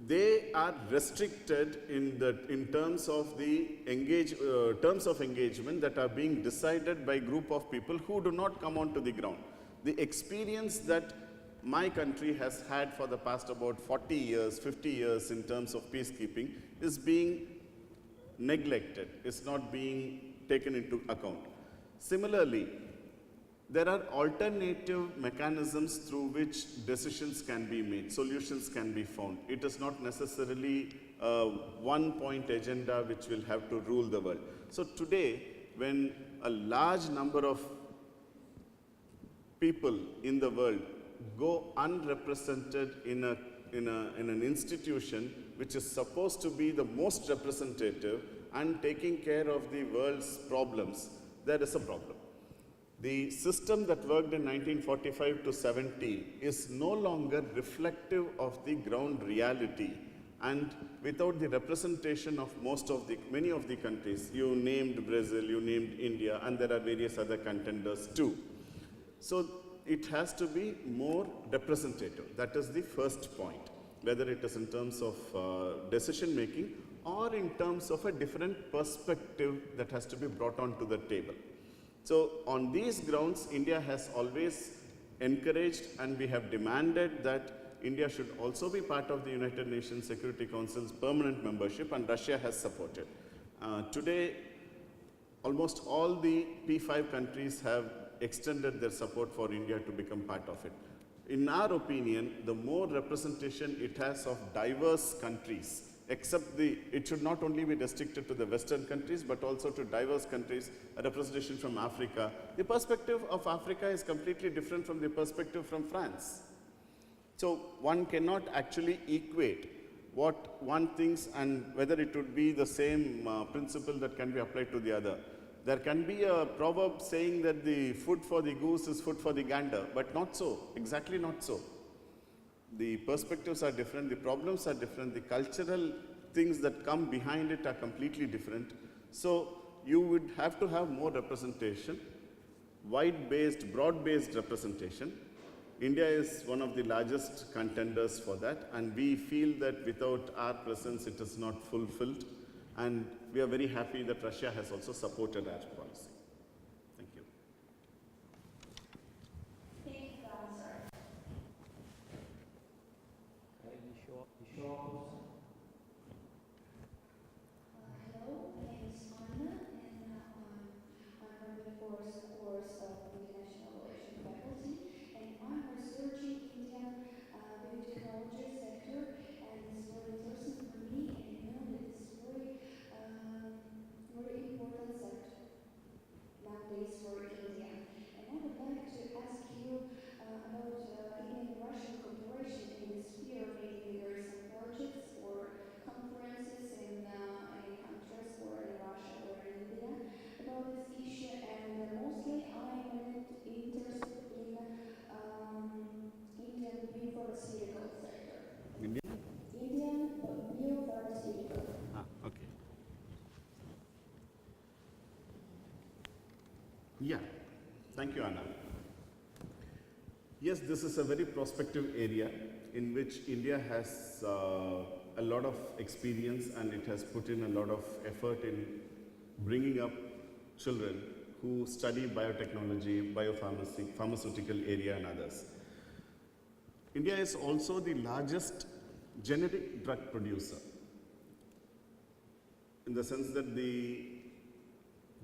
Speaker 1: They are restricted in terms of the terms of engagement that are being decided by a group of people who do not come onto the ground. The experience that my country has had for the past about 40 years, 50 years in terms of peacekeeping is being neglected, is not being taken into account. Similarly, there are alternative mechanisms through which decisions can be made, solutions can be found. It is not necessarily a one-point agenda which will have to rule the world. So today, when a large number of people in the world go unrepresented in an institution which is supposed to be the most representative and taking care of the world's problems, there is a problem. The system that worked in 1945 to 70 is no longer reflective of the ground reality, and without the representation of many of the countries, you named Brazil, you named India, and there are various other contenders too. So it has to be more representative. That is the first point, whether it is in terms of decision making or in terms of a different perspective that has to be brought onto the table. So on these grounds, India has always encouraged and we have demanded that India should also be part of the United Nations Security Council's permanent membership, and Russia has supported. Today, almost all the P5 countries have extended their support for India to become part of it. In our opinion, the more representation it has of diverse countries, it should not only be restricted to the Western countries, but also to diverse countries, a representation from Africa. The perspective of Africa is completely different from the perspective from France. So one cannot actually equate what one thinks and whether it would be the same principle that can be applied to the other. There can be a proverb saying that the food for the goose is food for the gander, but not so, exactly not so. The perspectives are different, the problems are different, the cultural things that come behind it are completely different. So you would have to have more representation, wide-based, broad-based representation. India is one of the largest contenders for that, and we feel that without our presence it is not fulfilled. And we are very happy that Russia has also supported our policy. Thank you.
Speaker 3: Thank you, sir. Hello, my name is Anna, and I'm from the course of International Relations faculty, and I'm researching Indian biotechnology sector, and it's very interesting for me, and I know that it's very important sector nowadays for India. And I would like to ask you about Indian-Russian cooperation in the sphere. Maybe there are some projects or conferences in countries or in Russia or in India about this issue. And mostly I'm interested in Indian biopharmaceutical sector. Indian biopharmaceutical.
Speaker 1: Okay. Yeah, thank you, Anna. Yes, this is a very prospective area in which India has a lot of experience, and it has put in a lot of effort in bringing up children who study biotechnology, biopharmacy, pharmaceutical area and others. India is also the largest generic drug producer, in the sense that the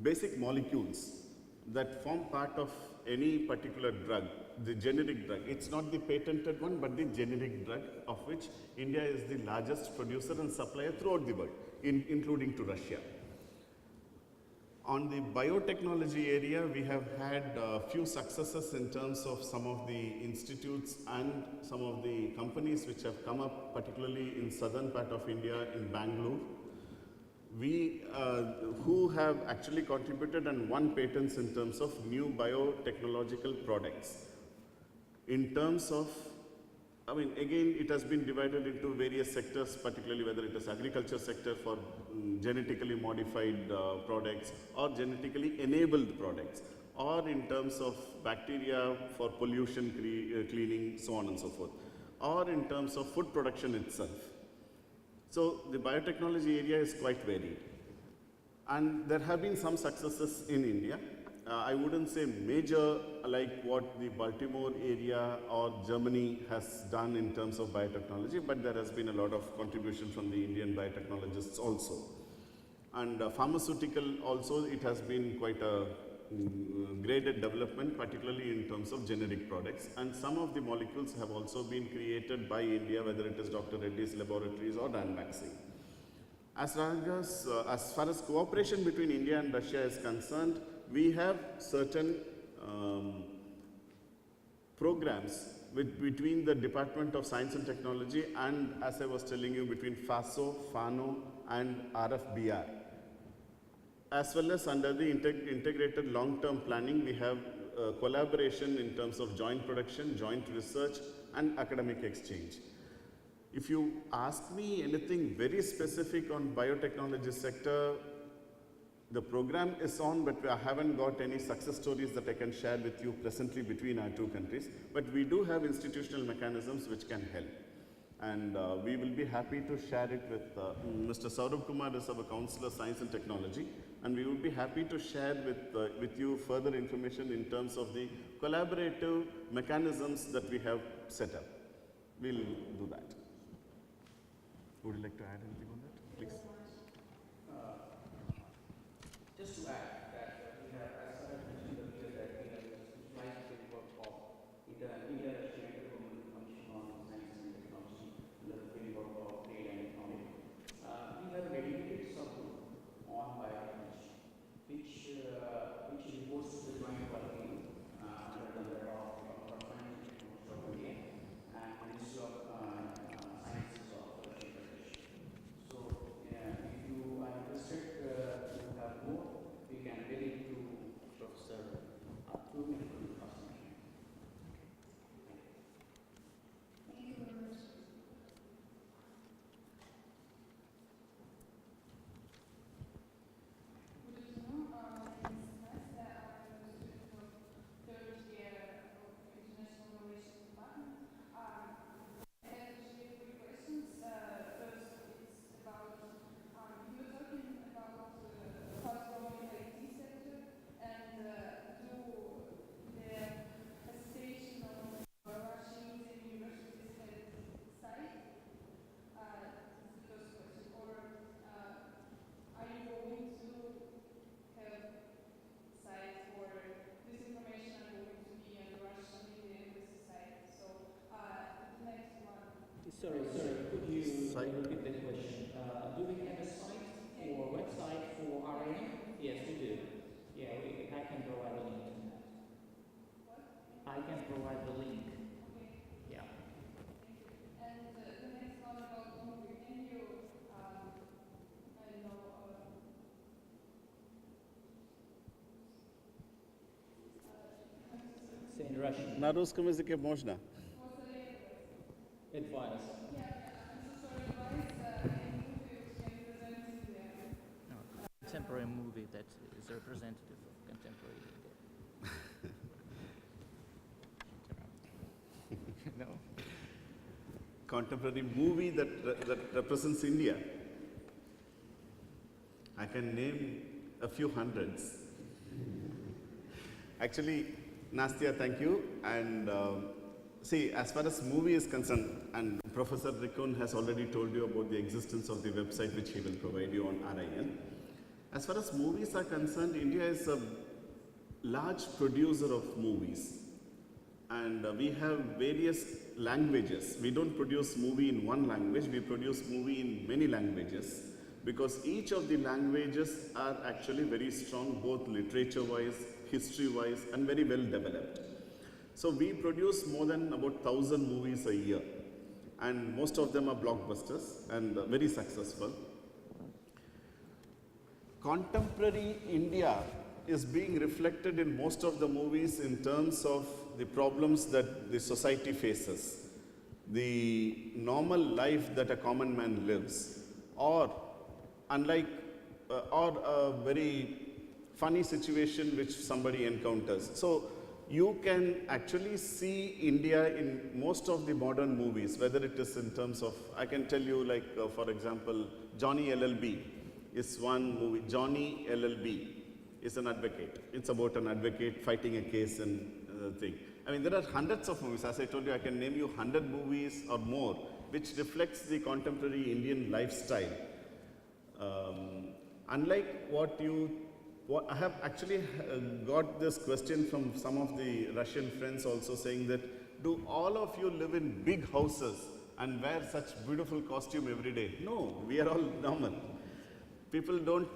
Speaker 1: basic molecules that form part of any particular drug, the generic drug, it's not the patented one, but the generic drug, of which India is the largest producer and supplier throughout the world, including to Russia. On the biotechnology area, we have had a few successes in terms of some of the institutes and some of the companies which have come up, particularly in southern part of India, in Bangalore. We, who have actually contributed and won patents in terms of new biotechnological products. In terms of, I mean, again, it has been divided into various sectors, particularly whether it is agriculture sector for genetically modified products or genetically enabled products, or in terms of bacteria for pollution cleaning, so on and so forth, or in terms of food production itself. So the biotechnology area is quite varied. And there have been some successes in India. I wouldn't say major like what the Baltimore area or Germany has done in terms of biotechnology, but there has been a lot of contribution from the Indian biotechnologists also. And pharmaceutical also, it has been quite a graded development, particularly in terms of generic products. And some of the molecules have also been created by India, whether it is Dr. Reddy's laboratories or Ranbaxy. As far as cooperation between India and Russia is concerned, we have certain programs between the Department of Science and Technology and, as I was telling you, between FASO, FANO and RFBR. As well as under the integrated long-term planning, we have collaboration in terms of joint production, joint research and academic exchange. If you ask me anything very specific on biotechnology sector, the program is on, but I haven't got any success stories that I can share with you presently between our two countries. But we do have institutional mechanisms which can help. And we will be happy to share it with Mr. Saurabh Kumar is our Counselor Science and Technology, and we would be happy to share with you further information in terms of the collaborative mechanisms that we have set up. We'll do that. Would you like to add anything on that, please?
Speaker 2: Just to add that we have, as I mentioned earlier, that we have utilized the work of International Intergovernmental Commission on Science and Technology under the framework of trade and economy. We have a dedicated subgroup on biotechnology, which reports to the joint working under the umbrella of Financial Technology of India and Ministry of Sciences of Russian Federation. So, if you are interested to have more, we can get into Professor 2 minutes.
Speaker 3: Thank you very much. Good to know. My name is Nastya. I'm a student of third year of International Relations Department. I have actually 3 questions. First, it's about you were talking about fast-growing IT sector and do the hesitation of Russian universities at site. This is the first question. Or are you going to have sites or this information are going to be on the Russian media embassy site? So the next one.
Speaker 2: Sorry, could you repeat the question? Do we have a site or website for RN? Yes, we do. Yeah, I can provide a link to that.
Speaker 3: What?
Speaker 2: I can provide the link.
Speaker 3: Okay.
Speaker 2: Yeah.
Speaker 3: Thank you. And the next one about movie. Can you, I don't know,
Speaker 2: Say in Russian.
Speaker 1: На русском языке можно.
Speaker 2: Advice.
Speaker 3: I'm so sorry, advice, any movie which can present India.
Speaker 5: Contemporary movie that is representative of contemporary India. No.
Speaker 1: Contemporary movie that represents India. I can name a few hundreds. Actually, Nastya, thank you. And See, as far as movie is concerned, and Professor Rikun has already told you about the existence of the website which he will provide you on RIN. As far as movies are concerned, India is a large producer of movies. And we have various languages. We don't produce movie in one language, we produce movie in many languages, because each of the languages are actually very strong, both literature-wise, history-wise, and very well developed. So we produce more than about 1,000 movies a year, and most of them are blockbusters and very successful. Contemporary India is being reflected in most of the movies in terms of the problems that the society faces, the normal life that a common man lives, or unlike, or a very funny situation which somebody encounters. So you can actually see India in most of the modern movies, whether it is in terms of, I can tell you like, for example, Johnny LLB is one movie. Johnny LLB is an advocate. It's about an advocate fighting a case and thing. I mean, there are hundreds of movies. As I told you, I can name you 100 movies or more, which reflects the contemporary Indian lifestyle. Unlike what I have actually got this question from some of the Russian friends also saying that, do all of you live in big houses and wear such beautiful costume every day? No, we are all normal. People don't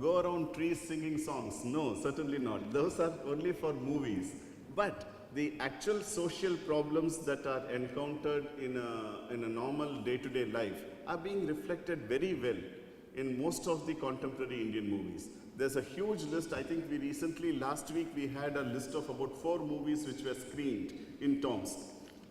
Speaker 1: go around trees singing songs. No, certainly not. Those are only for movies. But the actual social problems that are encountered in a normal day-to-day life are being reflected very well in most of the contemporary Indian movies. There's a huge list. I think we recently, last week, we had a list of about 4 movies which were screened in Tomsk.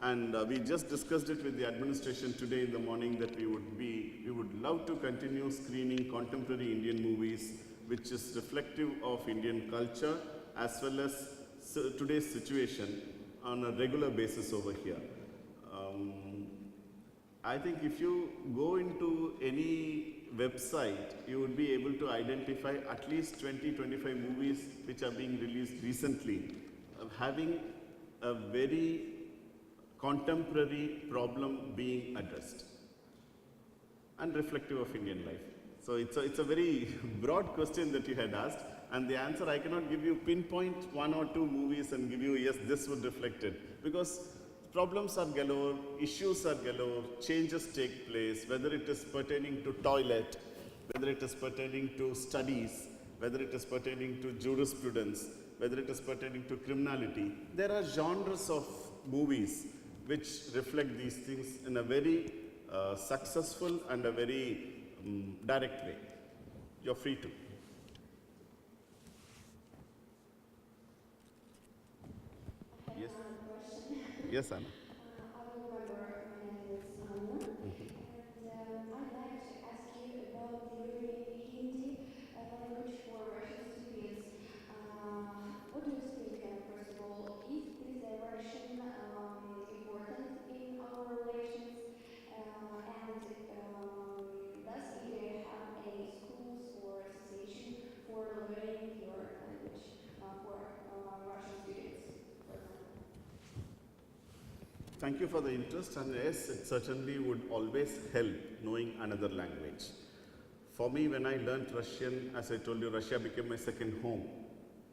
Speaker 1: And we just discussed it with the administration today in the morning that we would love to continue screening contemporary Indian movies, which is reflective of Indian culture as well as today's situation on a regular basis over here. I think if you go into any website, you would be able to identify at least 20-25 movies which are being released recently, having a very contemporary problem being addressed and reflective of Indian life. So it's a very broad question that you had asked, and the answer, I cannot give you pinpoint 1 or 2 movies and give you, yes, this would reflect it, because problems are galore, issues are galore, changes take place, whether it is pertaining to toilet, whether it is pertaining to studies, whether it is pertaining to jurisprudence, whether it is pertaining to criminality. There are genres of movies which reflect these things in a very successful and a very direct way. You're free to. Yes. Yes, Anna.
Speaker 3: I will remember my name is Anna, and I'd like to ask you about the learning Hindi language for Russian students. What do you think, first of all, is this direction important in our relations, and does India have any schools or association for learning your language for Russian students, for example?
Speaker 1: Thank you for the interest, and yes, it certainly would always help knowing another language. For me, when I learned Russian, as I told you, Russia became my second home.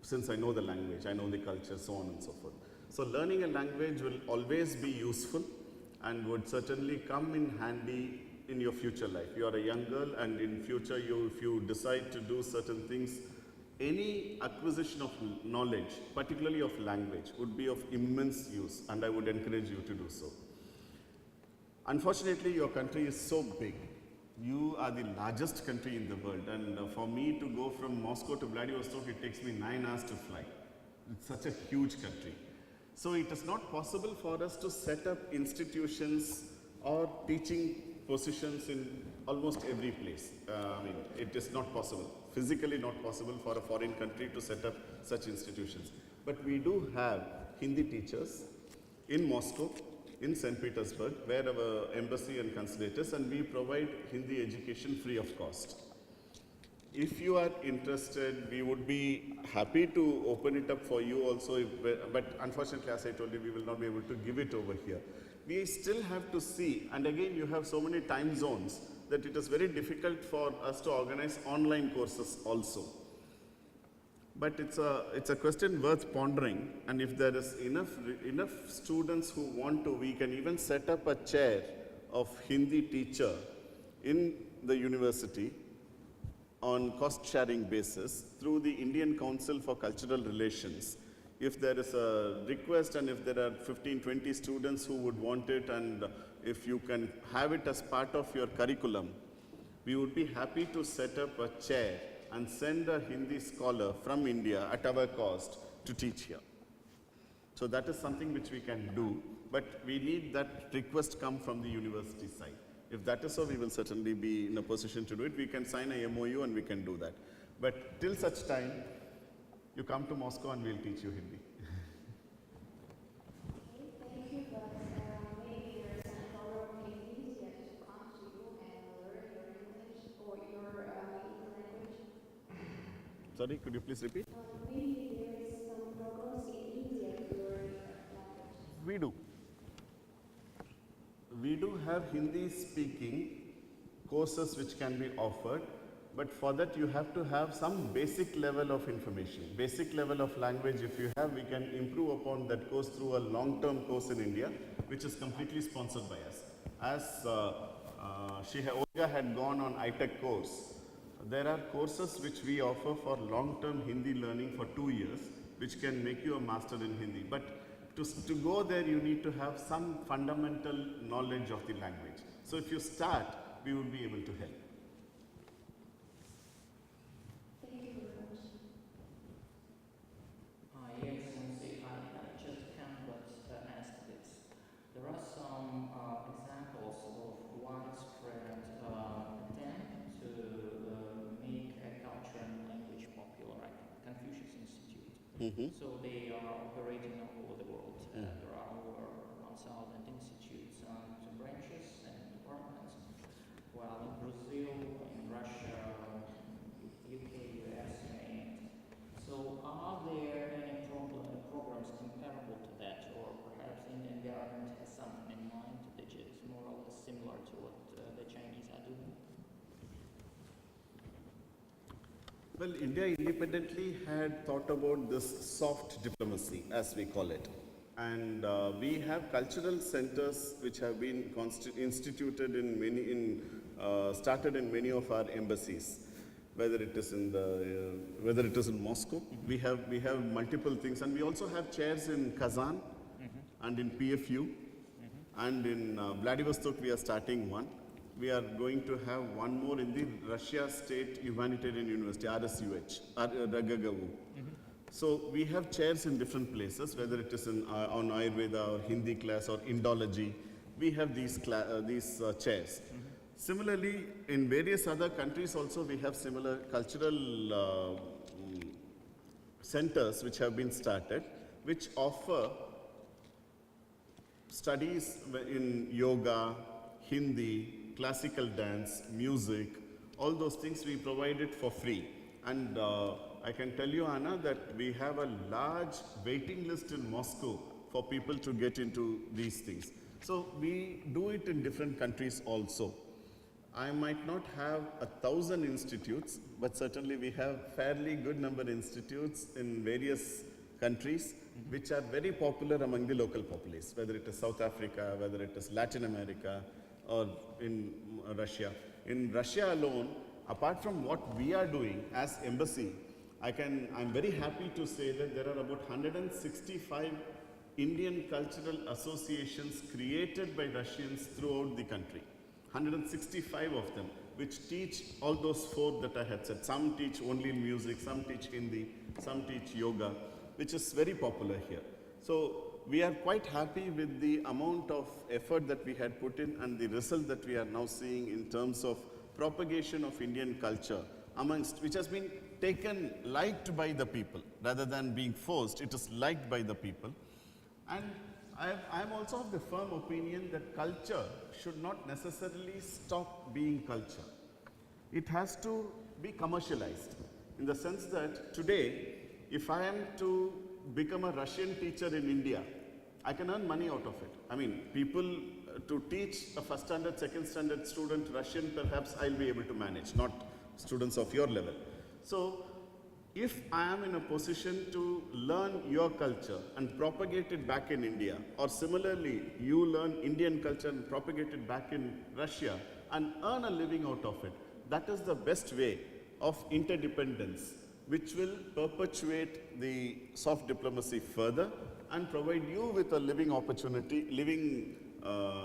Speaker 1: Since I know the language, I know the culture, so on and so forth. So learning a language will always be useful and would certainly come in handy in your future life. You are a young girl, and in future, if you decide to do certain things, any acquisition of knowledge, particularly of language, would be of immense use, and I would encourage you to do so. Unfortunately, your country is so big. You are the largest country in the world, and for me to go from Moscow to Vladivostok, it takes me 9 hours to fly. It's such a huge country. So it is not possible for us to set up institutions or teaching positions in almost every place. I mean, it is not possible. Physically not possible for a foreign country to set up such institutions. But we do have Hindi teachers in Moscow, in St. Petersburg, where our embassy and consulate is, and we provide Hindi education free of cost. If you are interested, we would be happy to open it up for you also, but unfortunately, as I told you, we will not be able to give it over here. We still have to see, and again, you have so many time zones that it is very difficult for us to organize online courses also. But it's a question worth pondering, and if there is enough students who want to, we can even set up a chair of Hindi teacher in the university on cost-sharing basis through the Indian Council for Cultural Relations. If there is a request and if there are 15, 20 students who would want it, and if you can have it as part of your curriculum, we would be happy to set up a chair and send a Hindi scholar from India at our cost to teach here. So that is something which we can do, but we need that request come from the university side. If that is so, we will certainly be in a position to do it. We can sign a MOU and we can do that. But till such time, you come to Moscow and we'll teach you Hindi.
Speaker 3: Okay, thank you, but maybe there's an problem in India to come to you and learn your English or your Hindi language.
Speaker 1: Sorry, could you please repeat?
Speaker 3: Maybe there is some progress in India to learn language.
Speaker 1: We do. We do have Hindi speaking courses which can be offered, but for that you have to have some basic level of information, basic level of language. If you have, we can improve upon that course through a long-term course in India, which is completely sponsored by us. As Olga had gone on ITech course, there are courses which we offer for long-term Hindi learning for 2 years, which can make you a master in Hindi. But to go there, you need to have some fundamental knowledge of the language. So if you start, we will be able to help.
Speaker 3: Thank you very much.
Speaker 4: Yes, Sensei, I just can't but ask this. There are some examples of widespread attempt to make a culture and language popular at Confucius Institute. So they are operating all over the world. There are over 1,000 institutes and branches and departments. While in Brazil, in Russia, UK, US, and so are there any programs comparable to that, or perhaps Indian government has something in mind that is more or less similar to what the Chinese are doing?
Speaker 1: Well, India independently had thought about this soft diplomacy, as we call it. And we have cultural centers which have been instituted in many, started in many of our embassies. Whether it is in Moscow, we have multiple things, and we also have chairs in Kazan and in PFU, and in Vladivostok we are starting one. We are going to have one more in the Russia State Humanitarian University, RSUH, RGGU. So we have chairs in different places, whether it is on Ayurveda or Hindi class or Indology. We have these chairs. Similarly, in various other countries also we have similar cultural centers which have been started, which offer studies in yoga, Hindi, classical dance, music, all those things we provide it for free. And I can tell you, Anna, that we have a large waiting list in Moscow for people to get into these things. So we do it in different countries also. I might not have 1,000 institutes, but certainly we have fairly good number of institutes in various countries which are very popular among the local populace, whether it is South Africa, whether it is Latin America, or in Russia. In Russia alone, apart from what we are doing as embassy, I'm very happy to say that there are about 165 Indian cultural associations created by Russians throughout the country. 165 of them, which teach all those 4 that I had said. Some teach only music, some teach Hindi, some teach yoga, which is very popular here. So we are quite happy with the amount of effort that we had put in and the result that we are now seeing in terms of propagation of Indian culture which has been liked by the people rather than being forced. It is liked by the people. And I'm also of the firm opinion that culture should not necessarily stop being culture. It has to be commercialized in the sense that today, if I am to become a Russian teacher in India, I can earn money out of it. I mean, people to teach a first standard, second standard student Russian, perhaps I'll be able to manage, not students of your level. So, if I am in a position to learn your culture and propagate it back in India, or similarly, you learn Indian culture and propagate it back in Russia and earn a living out of it, that is the best way of interdependence, which will perpetuate the soft diplomacy further and provide you with a living opportunity, living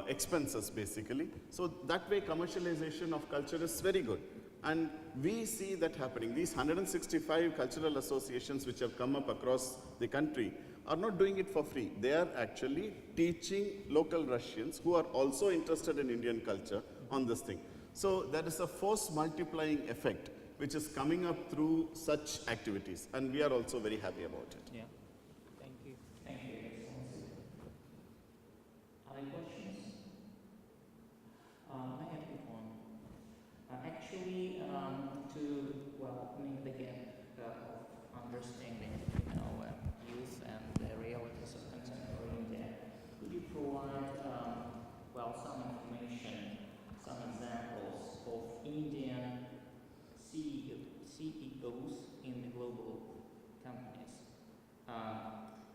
Speaker 1: expenses basically. So that way commercialization of culture is very good. And we see that happening. These 165 cultural associations which have come up across the country are not doing it for free. They are actually teaching local Russians who are also interested in Indian culture on this thing. So there is a force multiplying effect which is coming up through such activities, and we are also very happy about it.
Speaker 5: Yeah. Thank you.
Speaker 4: Thank you, Excellency. Other questions? May I pick one? Actually, to make the gap of understanding between our youth and the realities of contemporary India, could you provide, some information, some examples of Indian CEOs in the global companies?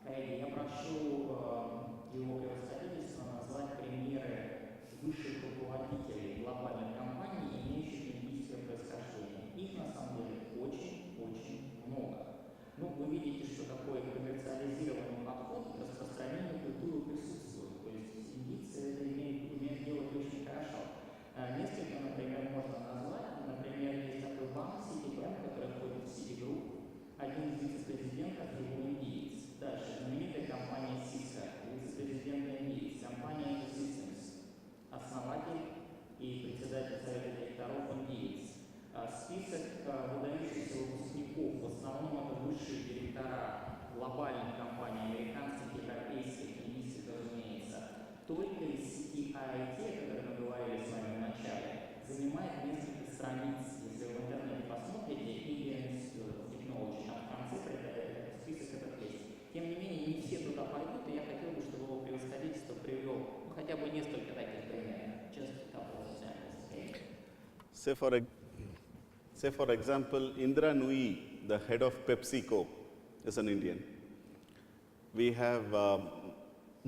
Speaker 4: Коллеги, я прошу его превосходительство назвать примеры высших руководителей глобальных компаний, имеющих индийское происхождение. Их на самом деле очень-очень много. Ну, вы видите, что такой коммерциализированный подход к распространению культуры присутствует. То есть индийцы это умеют делать очень хорошо. Несколько, например, можно назвать. Например, есть такой банк Citibank, который входит в Citigroup. Один из вице-президентов его индиец. Дальше знаменитая компания Cisco, вице-президент индиец. Компания Systems, основатель и председатель совета директоров индиец. Список выдающихся выпускников, в основном это высшие директора глобальных компаний, американских, европейских, индийских, разумеется. Только из сети IIT, о которой мы говорили с вами в начале, занимает несколько страниц. Если вы в интернете посмотрите, Indian Institute of Technology, там в конце список этот есть. Тем не менее, не все туда пойдут, и я хотел бы, чтобы его превосходительство привел хотя бы несколько таких примеров. Just a couple of examples, okay?
Speaker 1: Say for example, Indra Nui, the head of PepsiCo, is an Indian. We have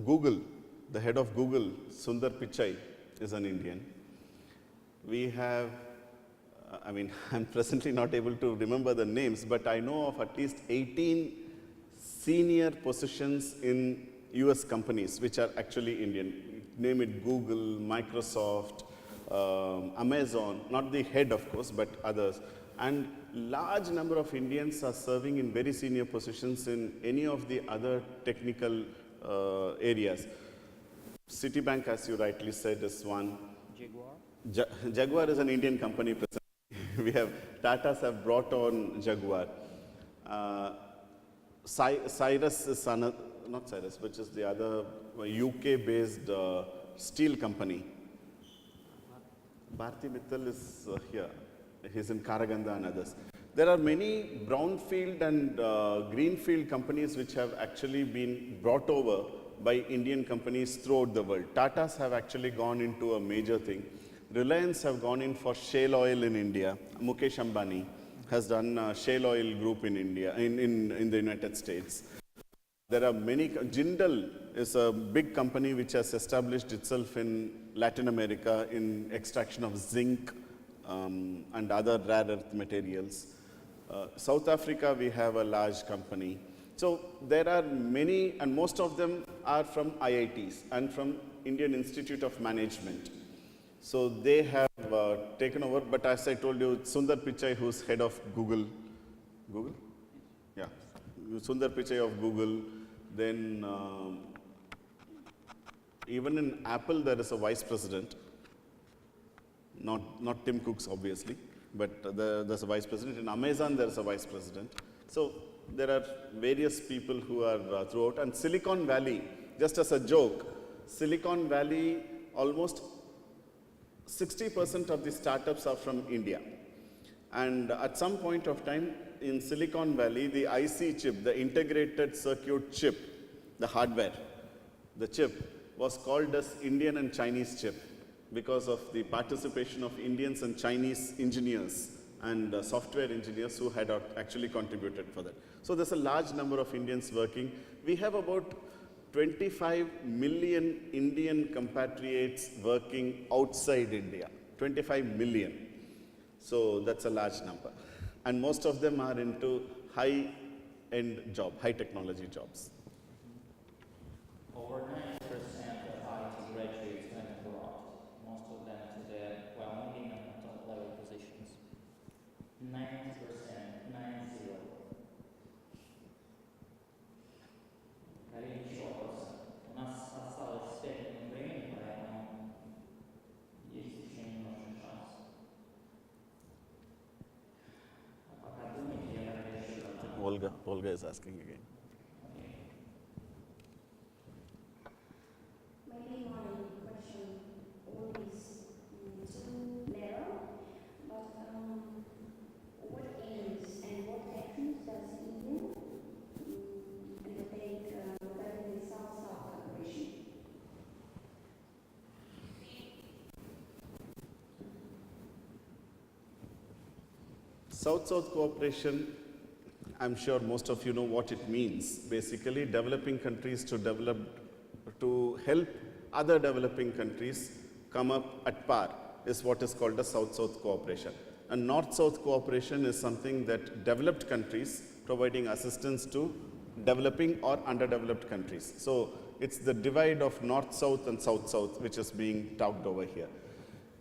Speaker 1: Google, the head of Google, Sundar Pichai, is an Indian. We have, I'm presently not able to remember the names, but I know of at least 18 senior positions in US companies which are actually Indian. Name it Google, Microsoft, Amazon, not the head of course, but others. And large number of Indians are serving in very senior positions in any of the other technical areas. Citibank, as you rightly said, is one.
Speaker 5: Jaguar?
Speaker 1: Jaguar is an Indian company presently. We have, Tatas have brought on Jaguar. Cyrus is another, not Cyrus, which is the other UK-based steel company. Bharti Mittal is here. He's in Karaganda and others. There are many brownfield and greenfield companies which have actually been brought over by Indian companies throughout the world. Tatas have actually gone into a major thing. Reliance have gone in for shale oil in India. Mukesh Ambani has done shale oil group in India, in the United States. There are many, Jindal is a big company which has established itself in Latin America in extraction of zinc and other rare earth materials. South Africa, we have a large company. So there are many, and most of them are from IITs and from Indian Institute of Management. So they have taken over, but as I told you, Sundar Pichai, who's head of Google. Google? Yeah. Sundar Pichai of Google. Then even in Apple, there is a vice president. Not Tim Cook's, obviously, but there's a vice president. In Amazon, there's a vice president. So there are various people who are throughout. And Silicon Valley, just as a joke, Silicon Valley, almost 60% of the startups are from India. And at some point of time in Silicon Valley, the IC chip, the integrated circuit chip, the hardware, the chip was called as Indian and Chinese chip because of the participation of Indians and Chinese engineers and software engineers who had actually contributed for that. So there's a large number of Indians working. We have about 25 million Indian compatriots working outside India, 25 million. So that's a large number. And most of them are into high-end job, high technology jobs.
Speaker 4: Over 90% of IT graduates went abroad, most of them to the well-meaning and top-level positions. 90%, 90. Скорее еще вопросы. У нас осталось 5 минут времени, поэтому есть еще немножко шанс. А пока думайте, я тогда еще задам.
Speaker 1: Olga is asking again.
Speaker 3: Maybe my question is too narrow, but what aims and what actions does India undertake regarding the South-South cooperation?
Speaker 1: South-South cooperation, I'm sure most of you know what it means. Basically, developing countries to help other developing countries come up at par is what is called a South-South cooperation. And North-South cooperation is something that developed countries providing assistance to developing or underdeveloped countries. So it's the divide of North-South and South-South which is being talked over here.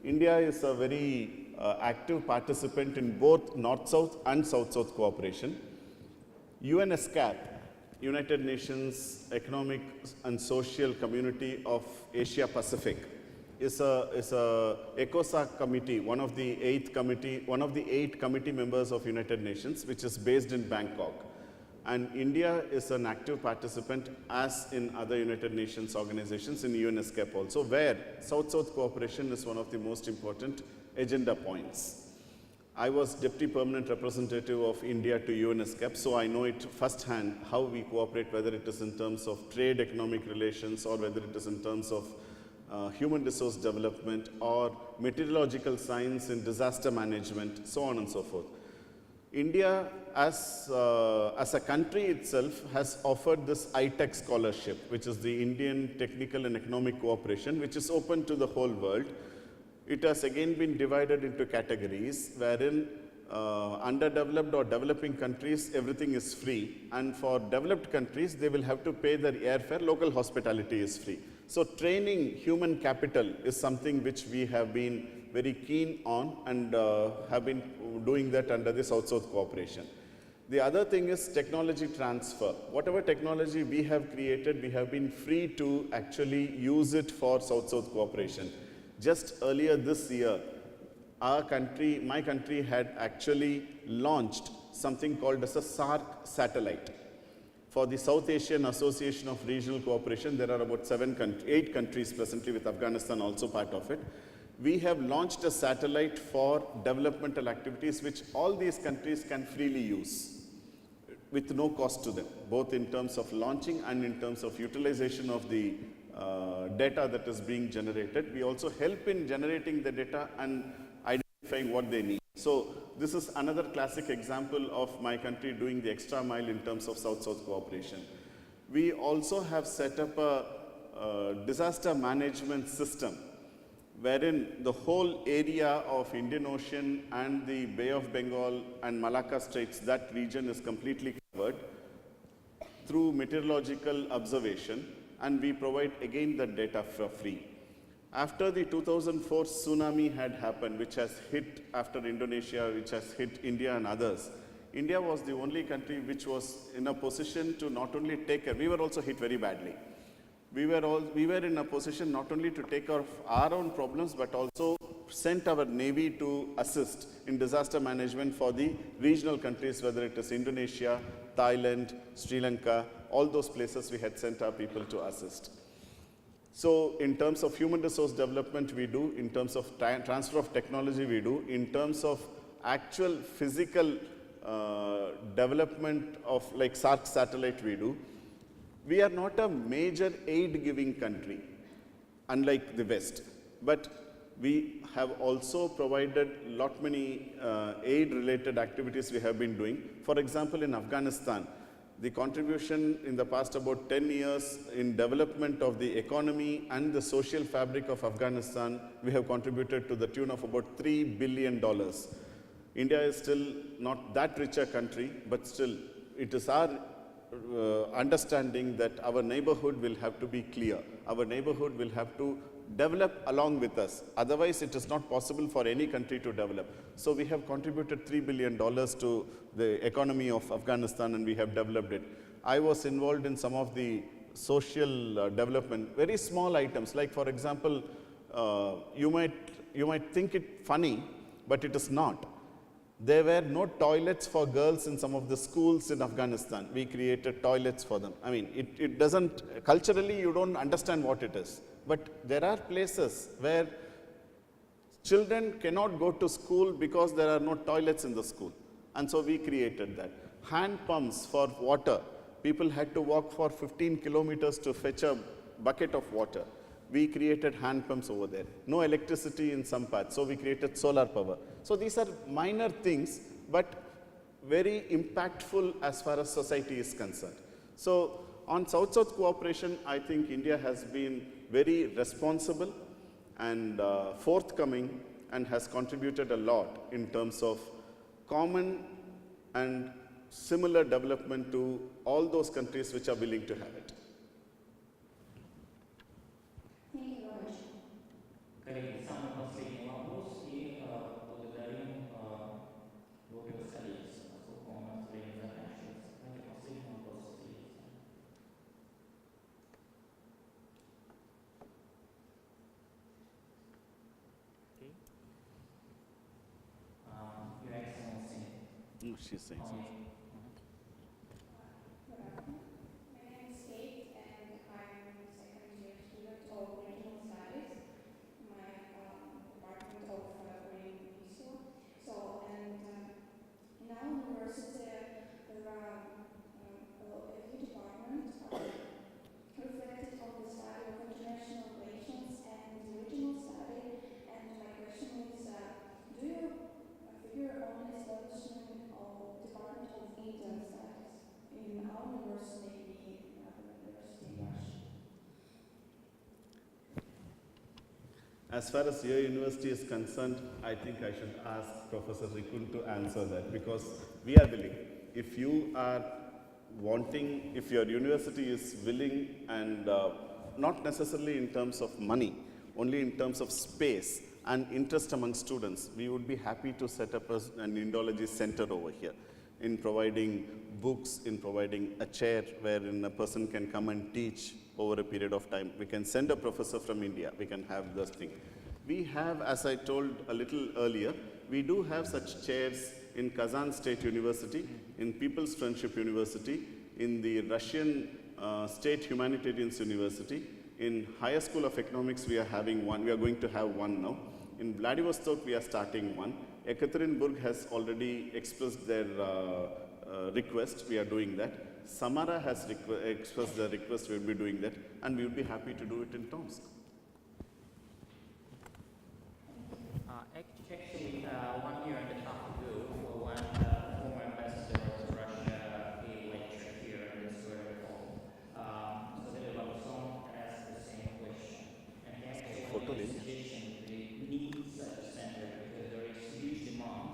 Speaker 1: India is a very active participant in both North-South and South-South cooperation. UNESCAP, United Nations Economic and Social Community of Asia Pacific, is a ECOSOC committee, one of the eight committee members of United Nations, which is based in Bangkok. And India is an active participant, as in other United Nations organizations, in UNESCAP also, where South-South cooperation is one of the most important agenda points. I was Deputy Permanent Representative of India to UNESCAP, so I know it firsthand how we cooperate, whether it is in terms of trade, economic relations, or whether it is in terms of human resource development, or meteorological science and disaster management, so on and so forth. India, as a country itself, has offered this ITEC scholarship, which is the Indian Technical and Economic Cooperation, which is open to the whole world. It has again been divided into categories, wherein underdeveloped or developing countries, everything is free. And for developed countries, they will have to pay their airfare. Local hospitality is free. So training human capital is something which we have been very keen on, and have been doing that under the South-South cooperation. The other thing is technology transfer. Whatever technology we have created, we have been free to actually use it for South-South cooperation. Just earlier this year, my country had actually launched something called as a SARC satellite. For the South Asian Association of Regional Cooperation, there are about 8 countries presently, with Afghanistan also part of it. We have launched a satellite for developmental activities which all these countries can freely use with no cost to them, both in terms of launching and in terms of utilization of the data that is being generated. We also help in generating the data and identifying what they need. So this is another classic example of my country doing the extra mile in terms of South-South cooperation. We also have set up a disaster management system, wherein the whole area of Indian Ocean and the Bay of Bengal and Malacca Straits, that region is completely covered through meteorological observation, and we provide again the data for free. After the 2004 tsunami had happened, which has hit after Indonesia, which has hit India and others, India was the only country which was in a position to not only take care, we were also hit very badly. We were in a position not only to take care of our own problems, but also sent our Navy to assist in disaster management for the regional countries, whether it is Indonesia, Thailand, Sri Lanka, all those places we had sent our people to assist. So in terms of human resource development, we do. In terms of transfer of technology, we do. In terms of actual physical development of like SARC satellite we do, we are not a major aid giving country, unlike the West. But we have also provided lot many aid related activities we have been doing. For example, in Afghanistan, the contribution in the past about 10 years in development of the economy and the social fabric of Afghanistan, we have contributed to the tune of about $3 billion. India is still not that rich a country, but still it is our understanding that our neighborhood will have to be clear. Our neighborhood will have to develop along with us. Otherwise, it is not possible for any country to develop. So we have contributed $3 billion to the economy of Afghanistan, and we have developed it. I was involved in some of the social development, very small items, like for example, you might think it funny, but it is not. There were no toilets for girls in some of the schools in Afghanistan. We created toilets for them. I mean, it doesn't, culturally you don't understand what it is. But there are places where children cannot go to school because there are no toilets in the school. And so we created that. Hand pumps for water. People had to walk for 15 kilometers to fetch a bucket of water. We created hand pumps over there. No electricity in some parts, so we created solar power. So these are minor things, but very impactful as far as society is concerned. So on South-South cooperation, I think India has been very responsible and forthcoming and has contributed a lot in terms of common and similar development to all those countries which are willing to have it.
Speaker 3: Thank you very much.
Speaker 4: Коллеги, самый последний вопрос, и благодарим группу столиц, поскольку у нас время заканчивается. Давайте последний вопрос столицы.
Speaker 5: Okay.
Speaker 4: Your Excellency.
Speaker 1: No, she's saying something.
Speaker 3: Good afternoon. My name is Kate, and I'm a second-year student of regional studies, my department of Foreign Ministry. So, and in our university, there are a few departments reflected on the study of international relations and regional study. And my question is, do you figure on establishment of Department of Indian Studies in our university, maybe in other university in Russia?
Speaker 1: As far as your university is concerned, I think I should ask Professor Rikun to answer that, because we are willing. If you are wanting, if your university is willing, and not necessarily in terms of money, only in terms of space and interest among students, we would be happy to set up an Indology center over here in providing books, in providing a chair wherein a person can come and teach over a period of time. We can send a professor from India, we can have this thing. We have, as I told a little earlier, we do have such chairs in Kazan State University, in People's Friendship University, in the Russian State Humanitarians University. In Higher School of Economics, we are having one. We are going to have one now. In Vladivostok, we are starting one. Ekaterinburg has already expressed their request. We are doing that. Samara has expressed their request. We will be doing that. And we will be happy to do it in Tomsk.
Speaker 4: Actually, 1 year and a half ago, when former ambassador to Russia gave a lecture here in this very hall, Isabella Balasubramanian asked the same question. And he actually made a suggestion that we need such a center because there is huge demand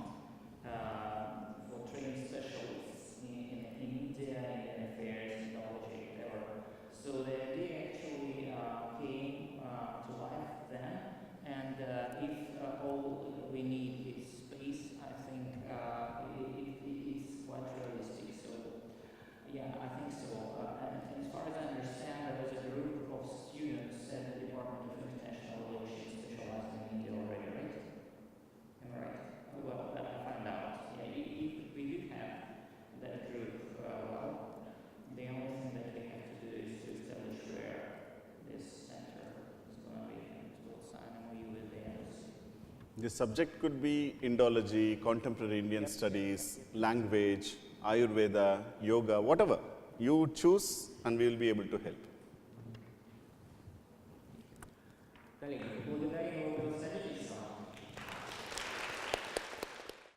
Speaker 4: for training specialists in India, in affairs, technology, whatever. So the idea actually came to life then. And if all we need is space
Speaker 1: The subject could be Indology, contemporary Indian studies, language, Ayurveda, yoga, whatever. You choose and we will be able to help.
Speaker 2: Коллеги, благодарю